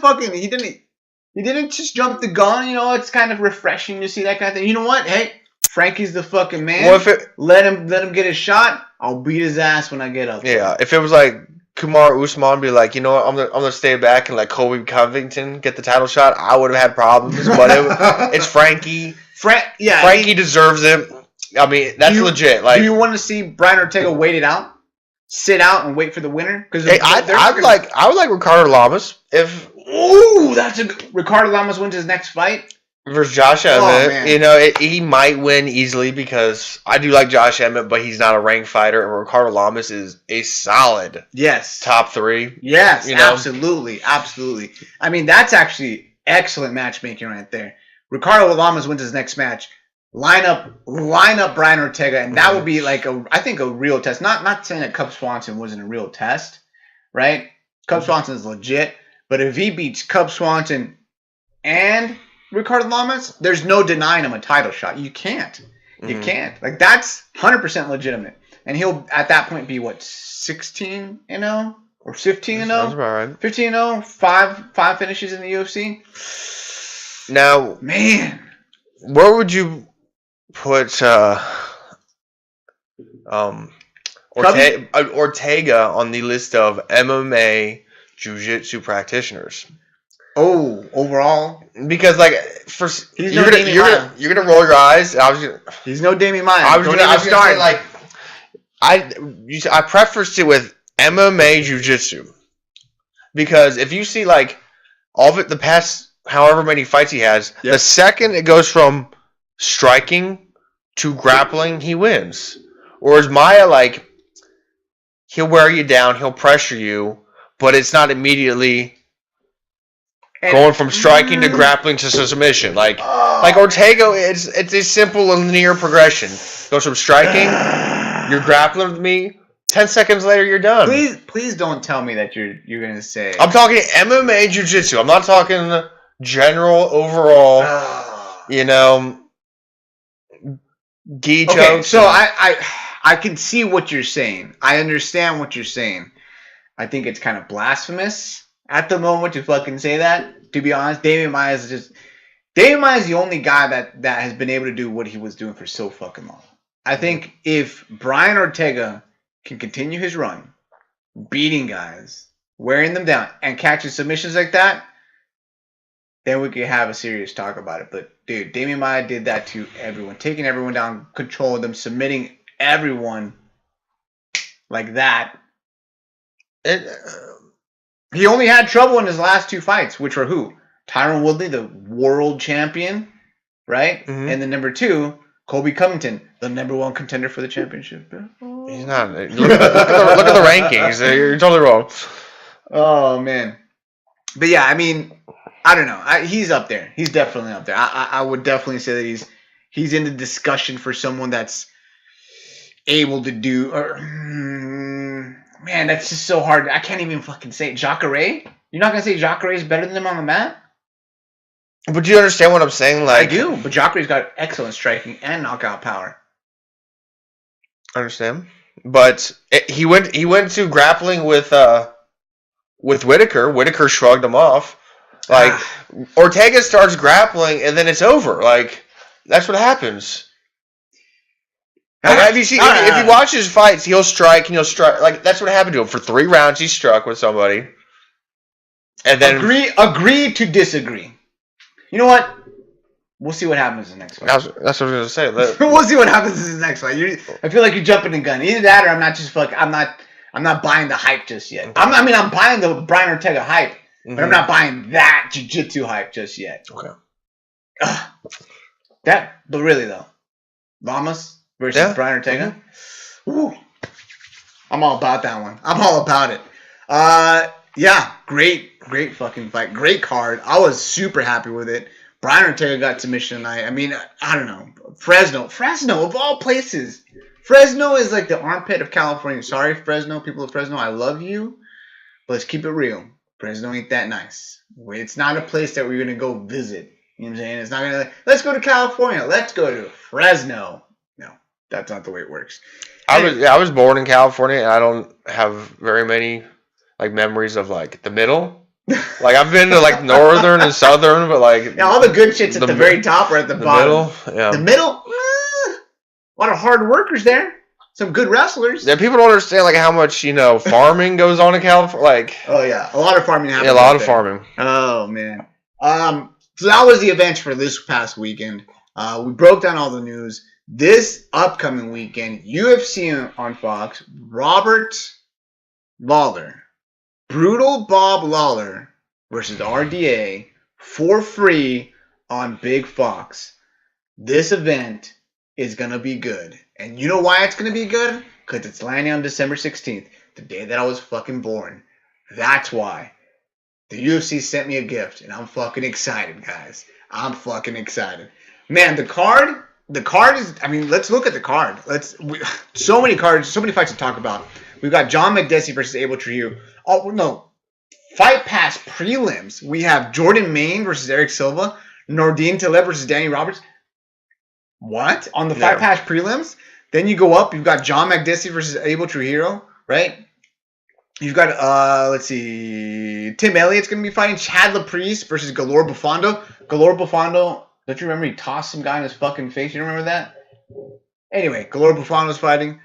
just jump the gun. It's kind of refreshing to see that kind of thing. You know what? Hey, Frankie's the fucking man. Well, let him get his shot. I'll beat his ass when I get up. Yeah, if it was like Kumar Usman be like, you know what, I'm gonna stay back and let Colby Covington get the title shot, I would have had problems. But it's Frankie. Frankie deserves it. I mean, that's legit. Like, do you want to see Brian Ortega wait it out, sit out, and wait for the winner? Because I would like Ricardo Lamas if. Ooh, Ricardo Lamas wins his next fight versus Josh Emmett. He might win easily because I do like Josh Emmett, but he's not a ranked fighter, and Ricardo Lamas is a solid top 3. Yes, absolutely. I mean, that's actually excellent matchmaking right there. Ricardo Lamas wins his next match. Line up Brian Ortega, and that would be like I think a real test. Not saying that Cub Swanson wasn't a real test, right? Cub Swanson is legit, but if he beats Cub Swanson and Ricardo Lamas, there's no denying him a title shot. You can't. You can't. Like, that's 100% legitimate. And he'll at that point be what, 16-0 or 15-0? That's about right. 15-0, five finishes in the UFC. Now, man, where would you put Ortega on the list of MMA jiu-jitsu practitioners? Oh, overall, because you're gonna roll your eyes. He's no Damian Maya. I was gonna say, I prefaced it with MMA jiu-jitsu because if you see all of it, the past however many fights he has, the second it goes from striking to grappling, he wins. Whereas Maya, he'll wear you down, he'll pressure you, but it's not immediately going from striking to grappling to submission. Like Ortega, it's a simple linear progression. Goes from striking, you're grappling with me, 10 seconds later you're done. Please don't tell me that you're gonna say. I'm talking MMA jiu-jitsu. I'm not talking general overall. Gi chokes. Okay, so I can see what you're saying. I understand what you're saying. I think it's kind of blasphemous at the moment to fucking say that. To be honest, Damian Maya is the only guy that has been able to do what he was doing for so fucking long. I think if Brian Ortega can continue his run, beating guys, wearing them down, and catching submissions like that, then we could have a serious talk about it. But dude, Damian Maya did that to everyone, taking everyone down, controlling them, submitting everyone like that. He only had trouble in his last 2 fights, which were who? Tyron Woodley, the world champion, right? Mm-hmm. And then number 2, Colby Covington, the number 1 contender for the championship. He's not. Look at the rankings. You're totally wrong. Oh, man. But yeah, I mean, I don't know. He's up there. He's definitely up there. I would definitely say that he's in the discussion for someone that's able to do. Man, that's just so hard. I can't even fucking say it. Jacare? You're not gonna say Jacare is better than him on the mat? But do you understand what I'm saying? I do. But Jacare's got excellent striking and knockout power. I understand. But he went to grappling with Whitaker. Whitaker shrugged him off. Ortega starts grappling and then it's over. That's what happens. If you watch his fights, he'll strike and he'll strike. That's what happened to him. For 3 rounds, he struck with somebody. And then agree to disagree. You know what? We'll see what happens in the next fight. That's what I was going to say. We'll see what happens in the next fight. I feel like you're jumping the gun. Either that, or I'm not just fucking. I'm not buying the hype just yet. Okay. I'm buying the Brian Ortega hype, but I'm not buying that jiu-jitsu hype just yet. Okay. But really though, Lamas versus Brian Ortega. Ooh, I'm all about that one. I'm all about it. Yeah, great fucking fight. Great card. I was super happy with it. Brian Ortega got submission tonight. I mean, I don't know. Fresno of all places. Fresno is like the armpit of California. Sorry, Fresno, people of Fresno, I love you. But let's keep it real. Fresno ain't that nice. It's not a place that we're going to go visit. You know what I'm saying? It's not going to, let's go to California. Let's go to Fresno. No, that's not the way it works. I was born in California, and I don't have very many like memories of like the middle. Like I've been to like northern and southern, but like all the good shit's at the very top or at the bottom. Middle, yeah. The middle, a lot of hard workers there. Some good wrestlers. Yeah, people don't understand like how much farming goes on in California. Like, oh yeah, a lot of farming happens. Yeah, a lot of farming. Oh man. So that was the events for this past weekend. We broke down all the news. This upcoming weekend, UFC on Fox, Robert Lawler, Brutal Bob Lawler versus RDA for free on Big Fox. This event is going to be good. And you know why it's going to be good? Because it's landing on December 16th, the day that I was fucking born. That's why. The UFC sent me a gift, and I'm fucking excited, guys. I'm fucking excited. Man, the card is, I mean, let's look at the card. So many cards, so many fights to talk about. We've got John McDessie versus Abel Trujillo. Oh, no. Fight Pass prelims. We have Jordan Main versus Eric Silva. Nordine Taleb versus Danny Roberts. What? On the Fight Pass prelims? Then you go up. You've got John McDessie versus Abel Trujillo, right? You've got, let's see, Tim Elliott's going to be fighting Chad LaPriest versus Galore Bufando. Galore Bufando, don't you remember he tossed some guy in his fucking face? You remember that? Anyway, Galore Bufando's fighting.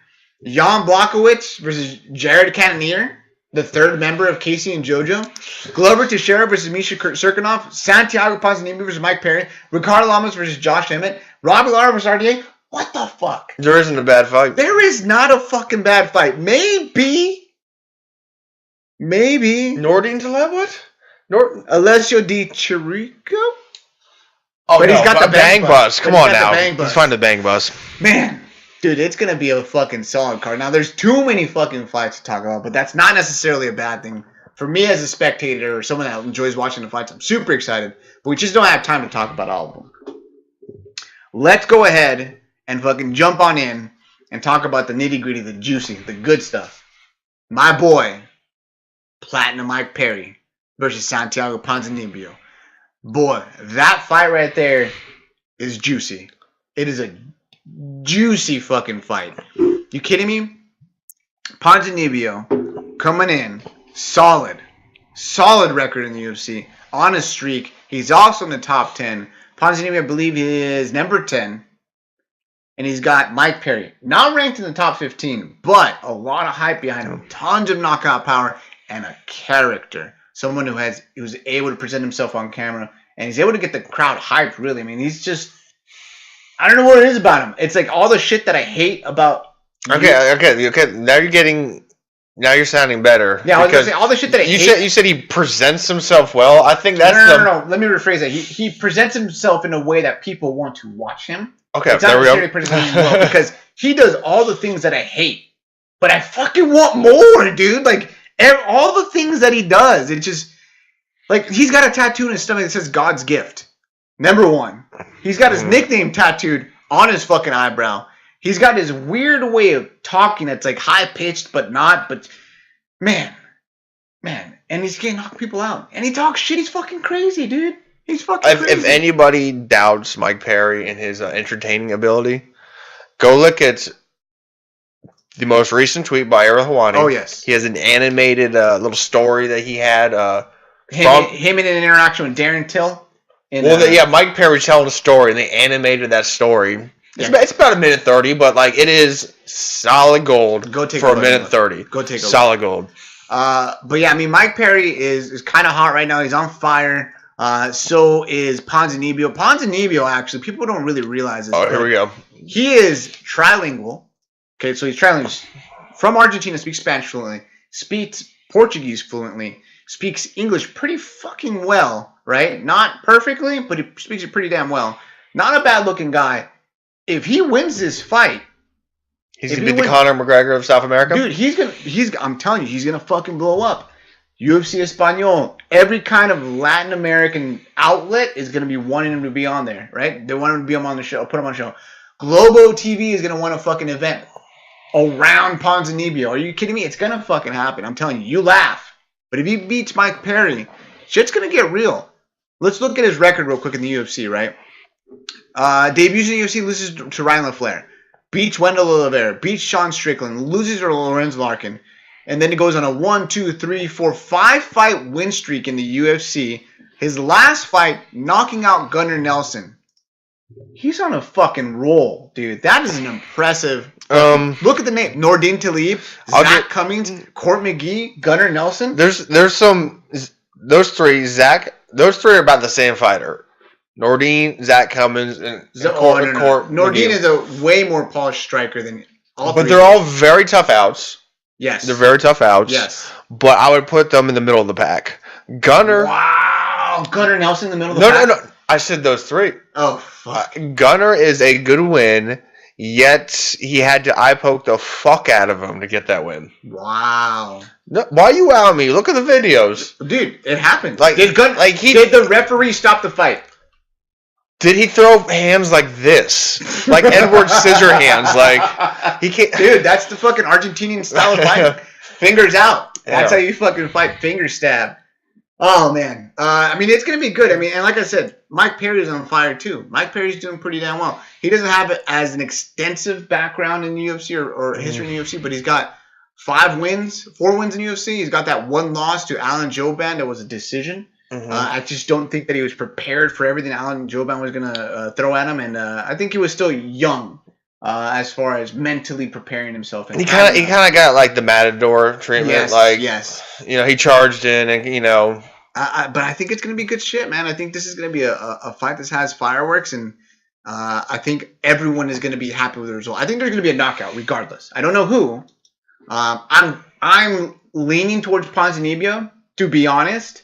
Jan Blachowicz versus Jared Cannonier, the third member of Casey and JoJo. Glover Teixeira versus Misha Serkinov. Santiago Ponzinibbio versus Mike Perry. Ricardo Lamas versus Josh Emmett. Robbie Lawler versus RDA. What the fuck? There isn't a bad fight. There is not a fucking bad fight. Maybe. Nordine Taleb, what? Alessio Di Chirico? Oh, but he's got the bang bus. Come on now. He's finding the bang bus. Man, dude, it's going to be a fucking solid card. Now, there's too many fucking fights to talk about, but that's not necessarily a bad thing. For me as a spectator or someone that enjoys watching the fights, I'm super excited, but we just don't have time to talk about all of them. Let's go ahead and fucking jump on in and talk about the nitty-gritty, the juicy, the good stuff. My boy, Platinum Mike Perry versus Santiago Ponzinibbio. Boy, that fight right there is juicy. It is a juicy fucking fight. You kidding me? Ponzinibbio coming in solid record in the UFC, on a streak. He's also in the top 10. Ponzinibbio, I believe, is number 10. And he's got Mike Perry, not ranked in the top 15, but a lot of hype behind him. Tons of knockout power and a character. Someone who's able to present himself on camera, and he's able to get the crowd hyped, really. I mean, he's just, I don't know what it is about him. It's like all the shit that I hate about. Okay. Now you're sounding better. Yeah, I was going to say, all the shit that I hate. You said he presents himself well. I think that's No. Let me rephrase that. He presents himself in a way that people want to watch him. Okay, it's not necessarily presenting him well, because he does all the things that I hate, but I fucking want more, dude. Like, all the things that he does, it just, like, he's got a tattoo in his stomach that says God's gift. Number one. He's got his nickname tattooed on his fucking eyebrow. He's got his weird way of talking that's like high-pitched but not, but man. And he's getting knock people out. And he talks shit. He's fucking crazy, dude. He's fucking crazy. If anybody doubts Mike Perry and his entertaining ability, go look at the most recent tweet by Ariel Helwani. Oh, yes. He has an animated little story that he had. Him in an interaction with Darren Till. Mike Perry telling a story, and they animated that story. It's about a minute 30, but like it is solid gold for a minute 30. Go take a solid gold. But yeah, I mean, Mike Perry is kind of hot right now. He's on fire. So is Ponzinibbio. Ponzinibbio, actually, people don't really realize this. Oh, here we go. He is trilingual. Okay, so he's trilingual. From Argentina, speaks Spanish fluently, speaks Portuguese fluently, speaks English pretty fucking well, right? Not perfectly, but he speaks it pretty damn well. Not a bad-looking guy. If he wins this fight, he's gonna be the Conor McGregor of South America. Dude, I'm telling you, he's gonna fucking blow up. UFC Espanol, every kind of Latin American outlet is gonna be wanting him to be on there, right? They want him to be on the show, put him on the show. Globo TV is gonna want a fucking event around Ponzinibbio. Are you kidding me? It's gonna fucking happen. I'm telling you. You laugh, but if he beats Mike Perry, shit's gonna get real. Let's look at his record real quick in the UFC, right? Debuts in the UFC, loses to Ryan LaFleur. Beats Wendell Oliveira. Beats Sean Strickland. Loses to Lorenz Larkin. And then he goes on a 1, 2, 3, 4, 5-fight win streak in the UFC. His last fight, knocking out Gunnar Nelson. He's on a fucking roll, dude. That is an impressive. Look at the name: Nordine Talib, Zach Cummings, Court McGee, Gunnar Nelson. There's some those three. Those three are about the same fighter. Nordine, Zach Cummings, and Court Nordine McGee. is a way more polished striker than all three. But they're all very tough outs. Yes, they're very tough outs. Yes, but I would put them in the middle of the pack. Gunnar. Wow, Gunnar Nelson in the middle of the pack. No. I said those three. Oh, fuck. Gunnar is a good win, yet he had to eye poke the fuck out of him to get that win. Wow. No, why are you out me? Look at the videos. Dude, it happened. Did the referee stop the fight? Did he throw hands like this? Like Edward Scissorhands? Like, he can't. Dude, that's the fucking Argentinian style of fighting. Fingers out. That's how you fucking fight. Finger stab. Oh, man. I mean, it's going to be good. I mean, and like I said, Mike Perry's on fire, too. Mike Perry's doing pretty damn well. He doesn't have it as an extensive background in the UFC or history in the UFC, but he's got 4 wins in the UFC. He's got that one loss to Alan Jouban that was a decision. Mm-hmm. I just don't think that he was prepared for everything Alan Jouban was going to throw at him, and I think he was still young as far as mentally preparing himself. He kind of got like the Matador treatment. Yes. You know, he charged in, and you know. But I think it's going to be good shit, man. I think this is going to be a fight that has fireworks, and I think everyone is going to be happy with the result. I think there's going to be a knockout, regardless. I don't know who. I'm leaning towards Ponzinibbio, to be honest,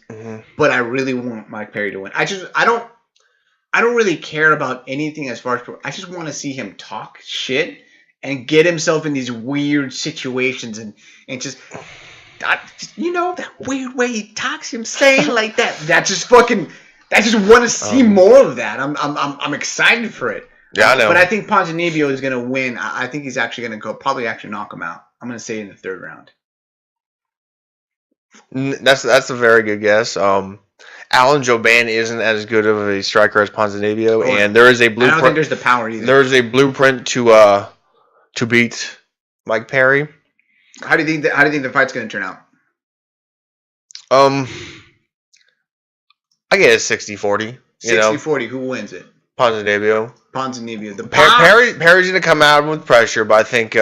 but I really want Mike Perry to win. I don't really care about anything as far as I just want to see him talk shit and get himself in these weird situations and just. You know, that weird way he talks, him saying like that. I just want to see more of that. I'm excited for it. Yeah, I know. But I think Ponzinibbio is going to win. I think he's actually going to probably knock him out. I'm going to say in the 3rd round. That's a very good guess. Alan Jouban isn't as good of a striker as Ponzinibbio, and there is a blueprint. I don't think there's the power either. There is a blueprint to beat Mike Perry. How do you think the fight's going to turn out? I guess 60-40. 60-40. Who wins it? Ponzinibbio. The Perry's going to come out with pressure, but I think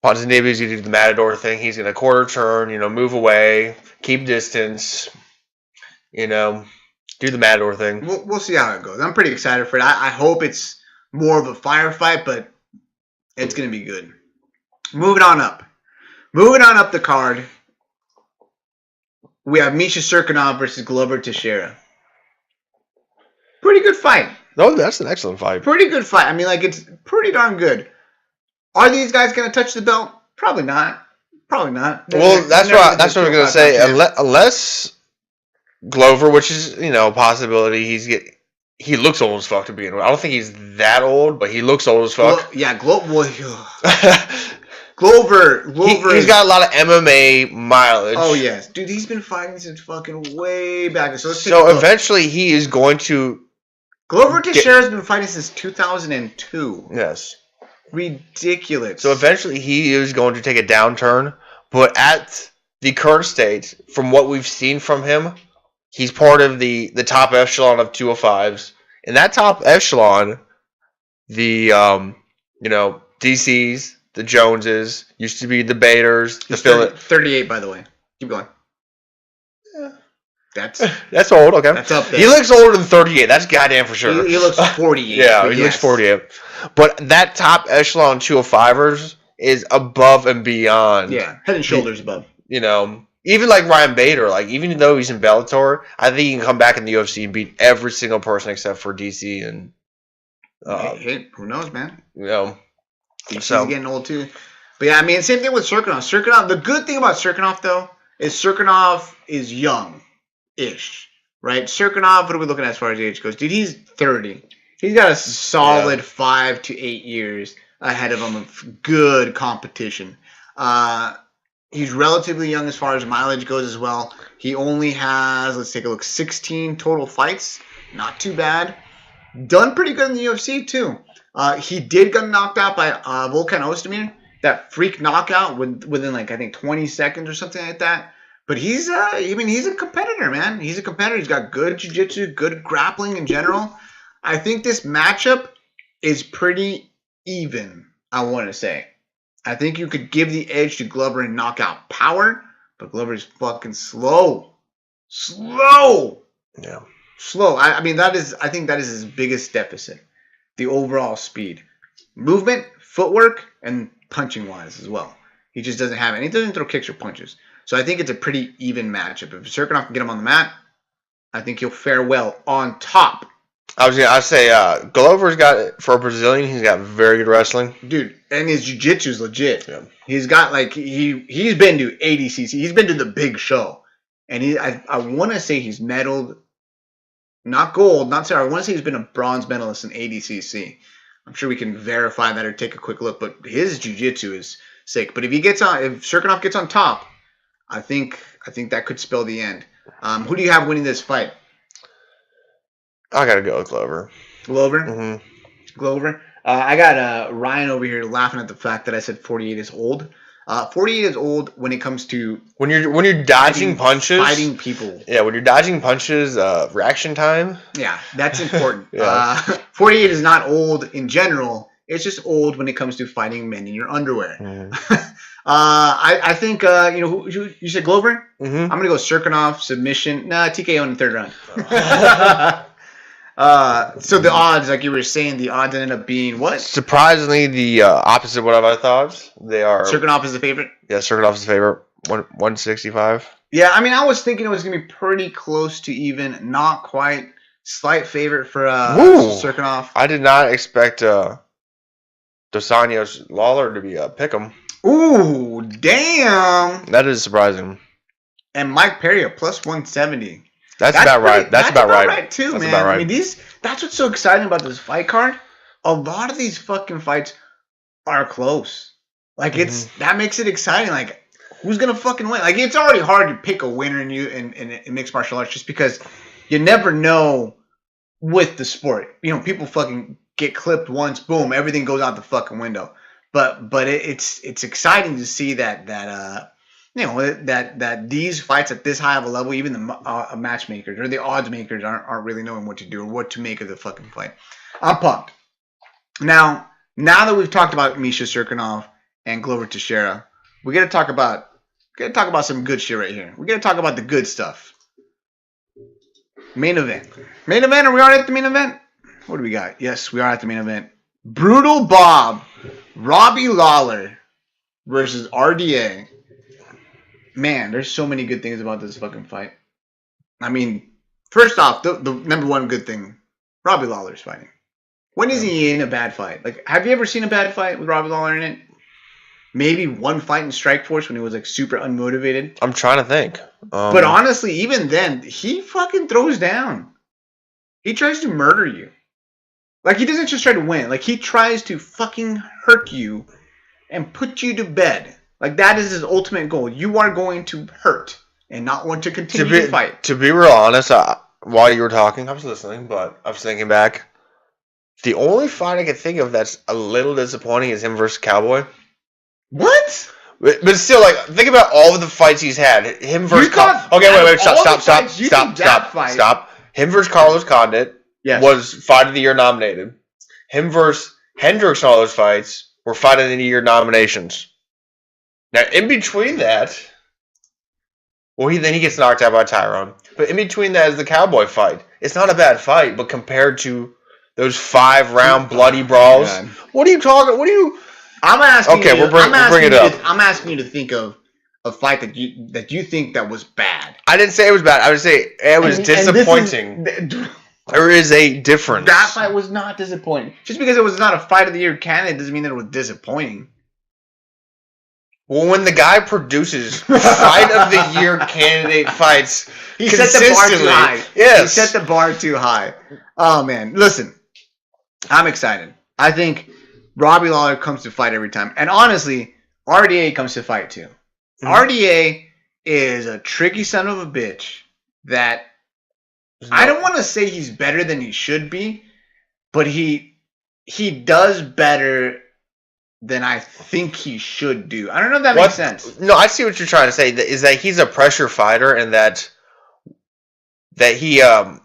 Ponzinibbio's going to do the Matador thing. He's going to quarter turn, move away, keep distance, do the Matador thing. We'll see how it goes. I'm pretty excited for it. I hope it's more of a firefight, but it's going to be good. Moving on up the card, we have Misha Cirkunov versus Glover Teixeira. Pretty good fight. No, that's an excellent fight. Pretty good fight. I mean, it's pretty darn good. Are these guys going to touch the belt? Probably not. Well, that's what I was going to say. Unless Glover, which is a possibility, he looks old as fuck to be in. I don't think he's that old, but he looks old as fuck. Glover. He's got a lot of MMA mileage. Oh, yes. Dude, he's been fighting since fucking way back. So eventually he is going to... Glover Teixeira's been fighting since 2002. Yes. Ridiculous. So eventually he is going to take a downturn. But at the current state, from what we've seen from him, he's part of the top echelon of 205s. In that top echelon, the, DCs... The Joneses used to be the Baders. He's 38, by the way. Keep going. Yeah. That's old. Okay, that's up there. He looks older than 38. That's goddamn for sure. He looks 48. Yeah, he looks 48. But that top echelon 205ers is above and beyond. Yeah, head and shoulders above. even like Ryan Bader, like even though he's in Bellator, I think he can come back in the UFC and beat every single person except for DC and hey, who knows, man? you know. DC's getting old too. But yeah, I mean, same thing with Serkinov. Serkinov. The good thing about Serkinov though is Serkinov is young-ish, right? Serkinov. What are we looking at as far as age goes? Dude, he's 30. He's got a solid 5 to 8 years ahead of him of good competition. He's relatively young as far as mileage goes as well. He only has, let's take a look, 16 total fights. Not too bad. Done pretty good in the UFC too. He did get knocked out by Volkan Ozdemir. That freak knockout within like I think 20 seconds or something like that. But he's he's a competitor, man. He's a competitor. He's got good jiu-jitsu, good grappling in general. I think this matchup is pretty even, I want to say. I think you could give the edge to Glover in knockout power, but Glover's fucking slow. Yeah. Slow. I think that is his biggest deficit. The overall speed. Movement, footwork, and punching wise as well. He just doesn't have it. He doesn't throw kicks or punches. So I think it's a pretty even matchup. If Serkinov can get him on the mat, I think he'll fare well on top. I'd say Glover's got, for a Brazilian, he's got very good wrestling. Dude, and his jiu-jitsu is legit. Yeah. He's got like he's been to ADCC. He's been to the big show. And I want to say he's medaled, not gold, not silver. I want to say he's been a bronze medalist in ADCC. I'm sure we can verify that or take a quick look, but his jiu-jitsu is sick. But if Serkinov gets on top, I think that could spell the end. Who do you have winning this fight? I gotta go with Glover. Glover? Mm-hmm. Glover. I got Ryan over here laughing at the fact that I said 48 is old. 48 is old when it comes to when you're dodging punches, fighting people. Yeah, when you're dodging punches, reaction time. Yeah, that's important. Yeah. 48 is not old in general. It's just old when it comes to fighting men in your underwear. Mm. I think who you said Glover. Mm-hmm. I'm gonna go Serkinov submission. Nah, TKO in the third round. So the odds, like you were saying, the odds ended up being what? Surprisingly, the opposite of what I thought. They are. Serkinov is the favorite? Yeah, Serkinov is the favorite. 165. Yeah, I mean, I was thinking it was going to be pretty close to even. Not quite. Slight favorite for Serkinov. I did not expect Dos Anjos Lawler to be a pick'em. Ooh, damn. That is surprising. And Mike Perry, a plus 170. That's about right. That's about right too, that's man. About right. I mean, that's what's so exciting about this fight card. A lot of these fucking fights are close. Like that makes it exciting. Like, who's gonna fucking win? Like, it's already hard to pick a winner in mixed martial arts just because you never know with the sport. You know, people fucking get clipped once, boom, everything goes out the fucking window. But it's exciting to see that these fights at this high of a level, even the matchmakers or the odds makers aren't really knowing what to do or what to make of the fucking fight. I'm pumped. Now that we've talked about Misha Serkinov and Glover Teixeira, we gotta talk about some good shit right here. We gotta talk about the good stuff. Main event. Are we already at the main event? What do we got? Yes, we are at the main event. Brutal Bob, Robbie Lawler versus RDA. Man, there's so many good things about this fucking fight. I mean, first off, the number one good thing, Robbie Lawler's fighting. When is he in a bad fight? Like, have you ever seen a bad fight with Robbie Lawler in it? Maybe one fight in Strikeforce when he was like super unmotivated. I'm trying to think. But honestly, even then, he fucking throws down. He tries to murder you. Like, he doesn't just try to win. Like, he tries to fucking hurt you and put you to bed. Like, that is his ultimate goal. You are going to hurt and not want to continue to fight. To be real honest, while you were talking, I was listening, but I was thinking back. The only fight I can think of that's a little disappointing is him versus Cowboy. What? But still, like, think about all of the fights he's had. Him versus... wait, stop. Him versus Carlos Condit was Fight of the Year nominated. Him versus Hendricks and all those fights were Fight of the Year nominations. Now, in between that... Well, then he gets knocked out by Tyrone. But in between that is the Cowboy fight. It's not a bad fight, but compared to those 5-round bloody brawls... What are you talking... I'm asking you to think of a fight that you think that was bad. I didn't say it was bad. I would say it was disappointing. There is a difference. That fight was not disappointing. Just because it was not a fight of the year candidate doesn't mean that it was disappointing. Well, when the guy produces fight of the year candidate fights, he set the bar too high. Yes. He set the bar too high. Oh, man. Listen, I'm excited. I think Robbie Lawler comes to fight every time. And honestly, RDA comes to fight too. Mm-hmm. RDA is a tricky son of a bitch that I don't want to say he's better than he should be, but he does better than I think he should do. I don't know if that makes sense. No, I see what you're trying to say. Is that he's a pressure fighter and that he I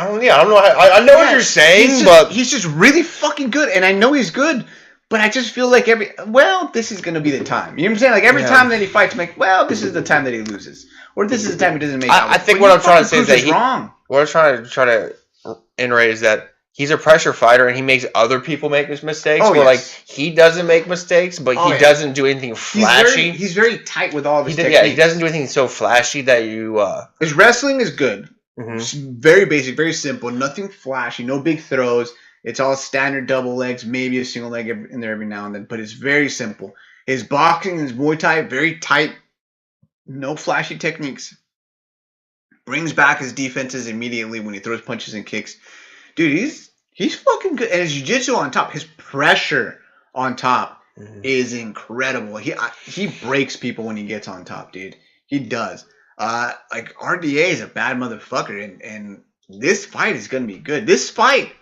don't know. I know what you're saying, but he's just really fucking good, and I know he's good. But I just feel like this is gonna be the time. You know what I'm saying? Like every time that he fights, I'm like, this is the time that he loses, or this is the time he doesn't make. I think what I'm trying to say is that he's wrong. What I'm trying to iterate is that he's a pressure fighter and he makes other people make his mistakes. Like he doesn't make mistakes, but he doesn't do anything flashy. He's very tight with all of his techniques. Yeah, he doesn't do anything so flashy that you. His wrestling is good. Mm-hmm. It's very basic, very simple. Nothing flashy. No big throws. It's all standard double legs, maybe a single leg in there every now and then, but it's very simple. His boxing and his Muay Thai, very tight, no flashy techniques. Brings back his defenses immediately when he throws punches and kicks. Dude, he's fucking good. And his jiu-jitsu on top, his pressure on top is incredible. He breaks people when he gets on top, dude. He does. Like RDA is a bad motherfucker, and this fight is gonna be good. This fight,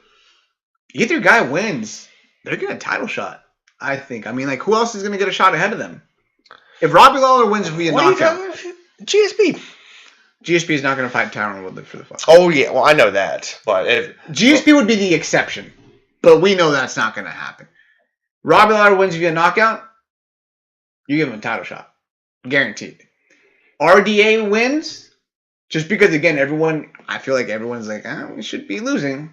either guy wins, they're getting a title shot, I think. I mean, like, who else is going to get a shot ahead of them? If Robbie Lawler wins via knockout... GSP. GSP is not going to fight Tyron Woodley for the fight. Oh, yeah. Well, I know that. But GSP would be the exception. But we know that's not going to happen. Robbie Lawler wins via knockout, you give him a title shot. Guaranteed. RDA wins, just because, again, I feel like everyone's like, we should be losing.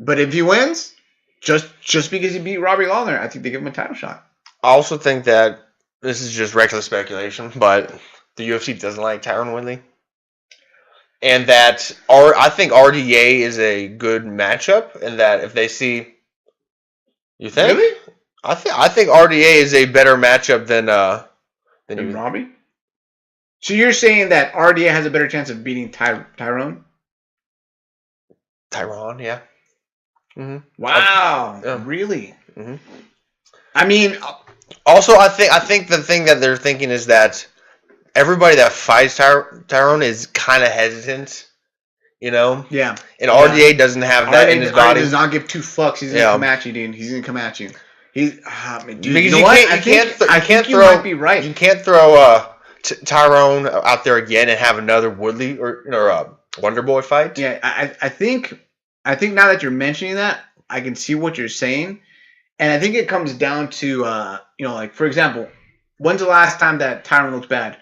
But if he wins, just because he beat Robbie Lawler, I think they give him a title shot. I also think that this is just reckless speculation, but the UFC doesn't like Tyron Woodley, and that I think RDA is a good matchup, and that if they see, you think? Really? I think RDA is a better matchup than Robbie. So you're saying that RDA has a better chance of beating Tyron? Tyron, yeah. Mm-hmm. Wow, really? Mm-hmm. I mean, also, I think the thing that they're thinking is that everybody that fights Tyron is kind of hesitant, you know? Yeah. And RDA doesn't have that in his body. He does not give two fucks. He's gonna come at you, dude. He's gonna come at you. Dude, because you know what? I think you might be right. You can't throw Tyron out there again and have another Woodley or Wonder Boy fight. Yeah, I think now that you're mentioning that, I can see what you're saying. And I think it comes down to, like, for example, when's the last time that Tyron looked bad?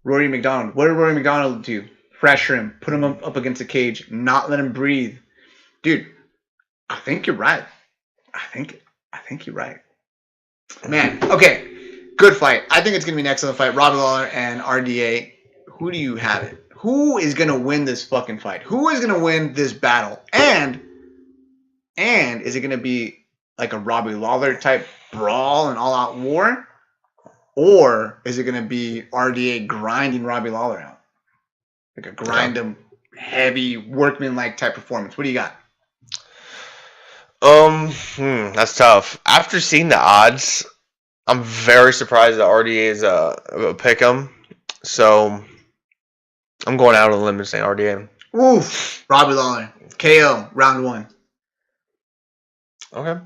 Rory McDonald. What did Rory McDonald do? Pressure him, put him up against the cage, not let him breathe. Dude, I think you're right. I think you're right. Man, okay. Good fight. I think it's going to be an excellent fight. Robbie Lawler and RDA. Who do you have it? Who is going to win this fucking fight? Who is going to win this battle? And is it going to be like a Robbie Lawler type brawl and all-out war? Or is it going to be RDA grinding Robbie Lawler out? Like a grind him, heavy, workman-like type performance. What do you got? That's tough. After seeing the odds, I'm very surprised that RDA is a pick 'em. So I'm going out on a limb and saying RDA. Oof. Robbie Lawler. KO. Round 1. Okay.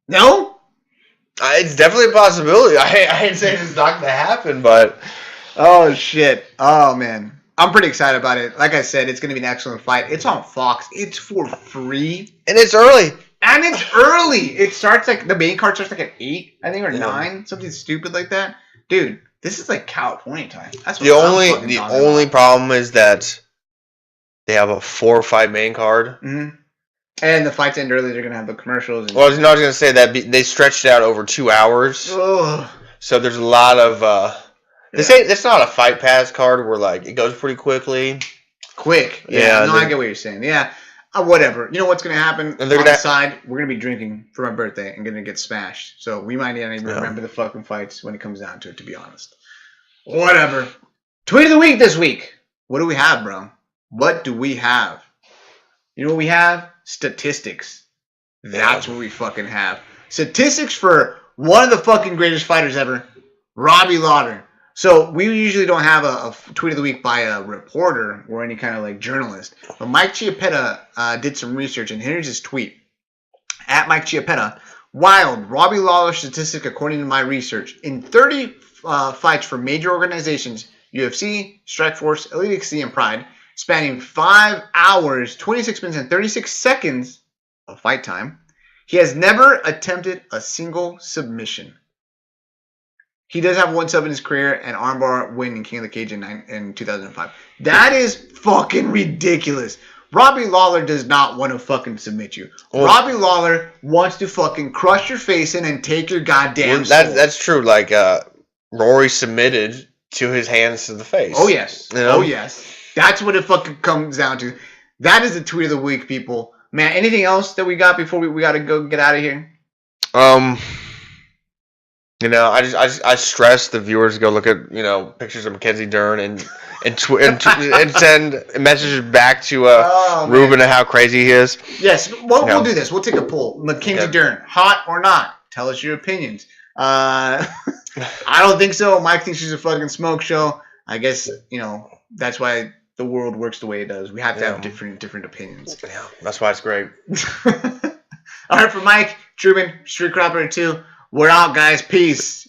No? It's definitely a possibility. I ain't saying it's not going to happen, but... Oh, shit. Oh, man. I'm pretty excited about it. Like I said, it's going to be an excellent fight. It's on Fox. It's for free. And it's early. It starts like, the main card starts like at 8, I think, or 9. Something stupid like that. Dude, this is like California time. That's what the only problem is that they have a 4 or 5 main card. Mm-hmm. And the fights end early. They're gonna have the commercials. And Well, I was going to say that they stretched it out over 2 hours. Ugh. So there's a lot of. They say it's not a fight pass card where like it goes pretty quickly. Quick. Yeah, I get what you're saying. Yeah. Whatever. You know what's gonna happen on the side? We're gonna be drinking for my birthday and gonna get smashed. So we might not even remember the fucking fights when it comes down to it. To be honest. Whatever. Tweet of the week this week. What do we have, bro? What do we have? You know what we have? Statistics. That's what we fucking have. Statistics for one of the fucking greatest fighters ever, Robbie Lawler. So we usually don't have a tweet of the week by a reporter or any kind of like journalist. But Mike Chiappetta did some research, and here's his tweet. At Mike Chiappetta, wild Robbie Lawler statistic according to my research. In 30 fights for major organizations, UFC, Strikeforce, Elite XC, and Pride, spanning 5 hours, 26 minutes, and 36 seconds of fight time, he has never attempted a single submission. He does have one sub in his career, and armbar win in King of the Cage in 2005. That is fucking ridiculous. Robbie Lawler does not want to fucking submit you. Robbie Lawler wants to fucking crush your face in and take your goddamn soul. That's true. Like, Rory submitted to his hands to the face. Oh, yes. You know? Oh, yes. That's what it fucking comes down to. That is the tweet of the week, people. Man, anything else that we got before we got to go get out of here? You know, I stress the viewers to go look at, you know, pictures of Mackenzie Dern and send messages back to Ruben and how crazy he is. Yes, we'll do this. We'll take a poll. Mackenzie Dern, hot or not? Tell us your opinions. I don't think so. Mike thinks she's a fucking smoke show. I guess, you know, that's why the world works the way it does. We have to have different opinions. Yeah, that's why it's great. All right, for Mike, Truman, Street Cropper 2, we're out, guys. Peace.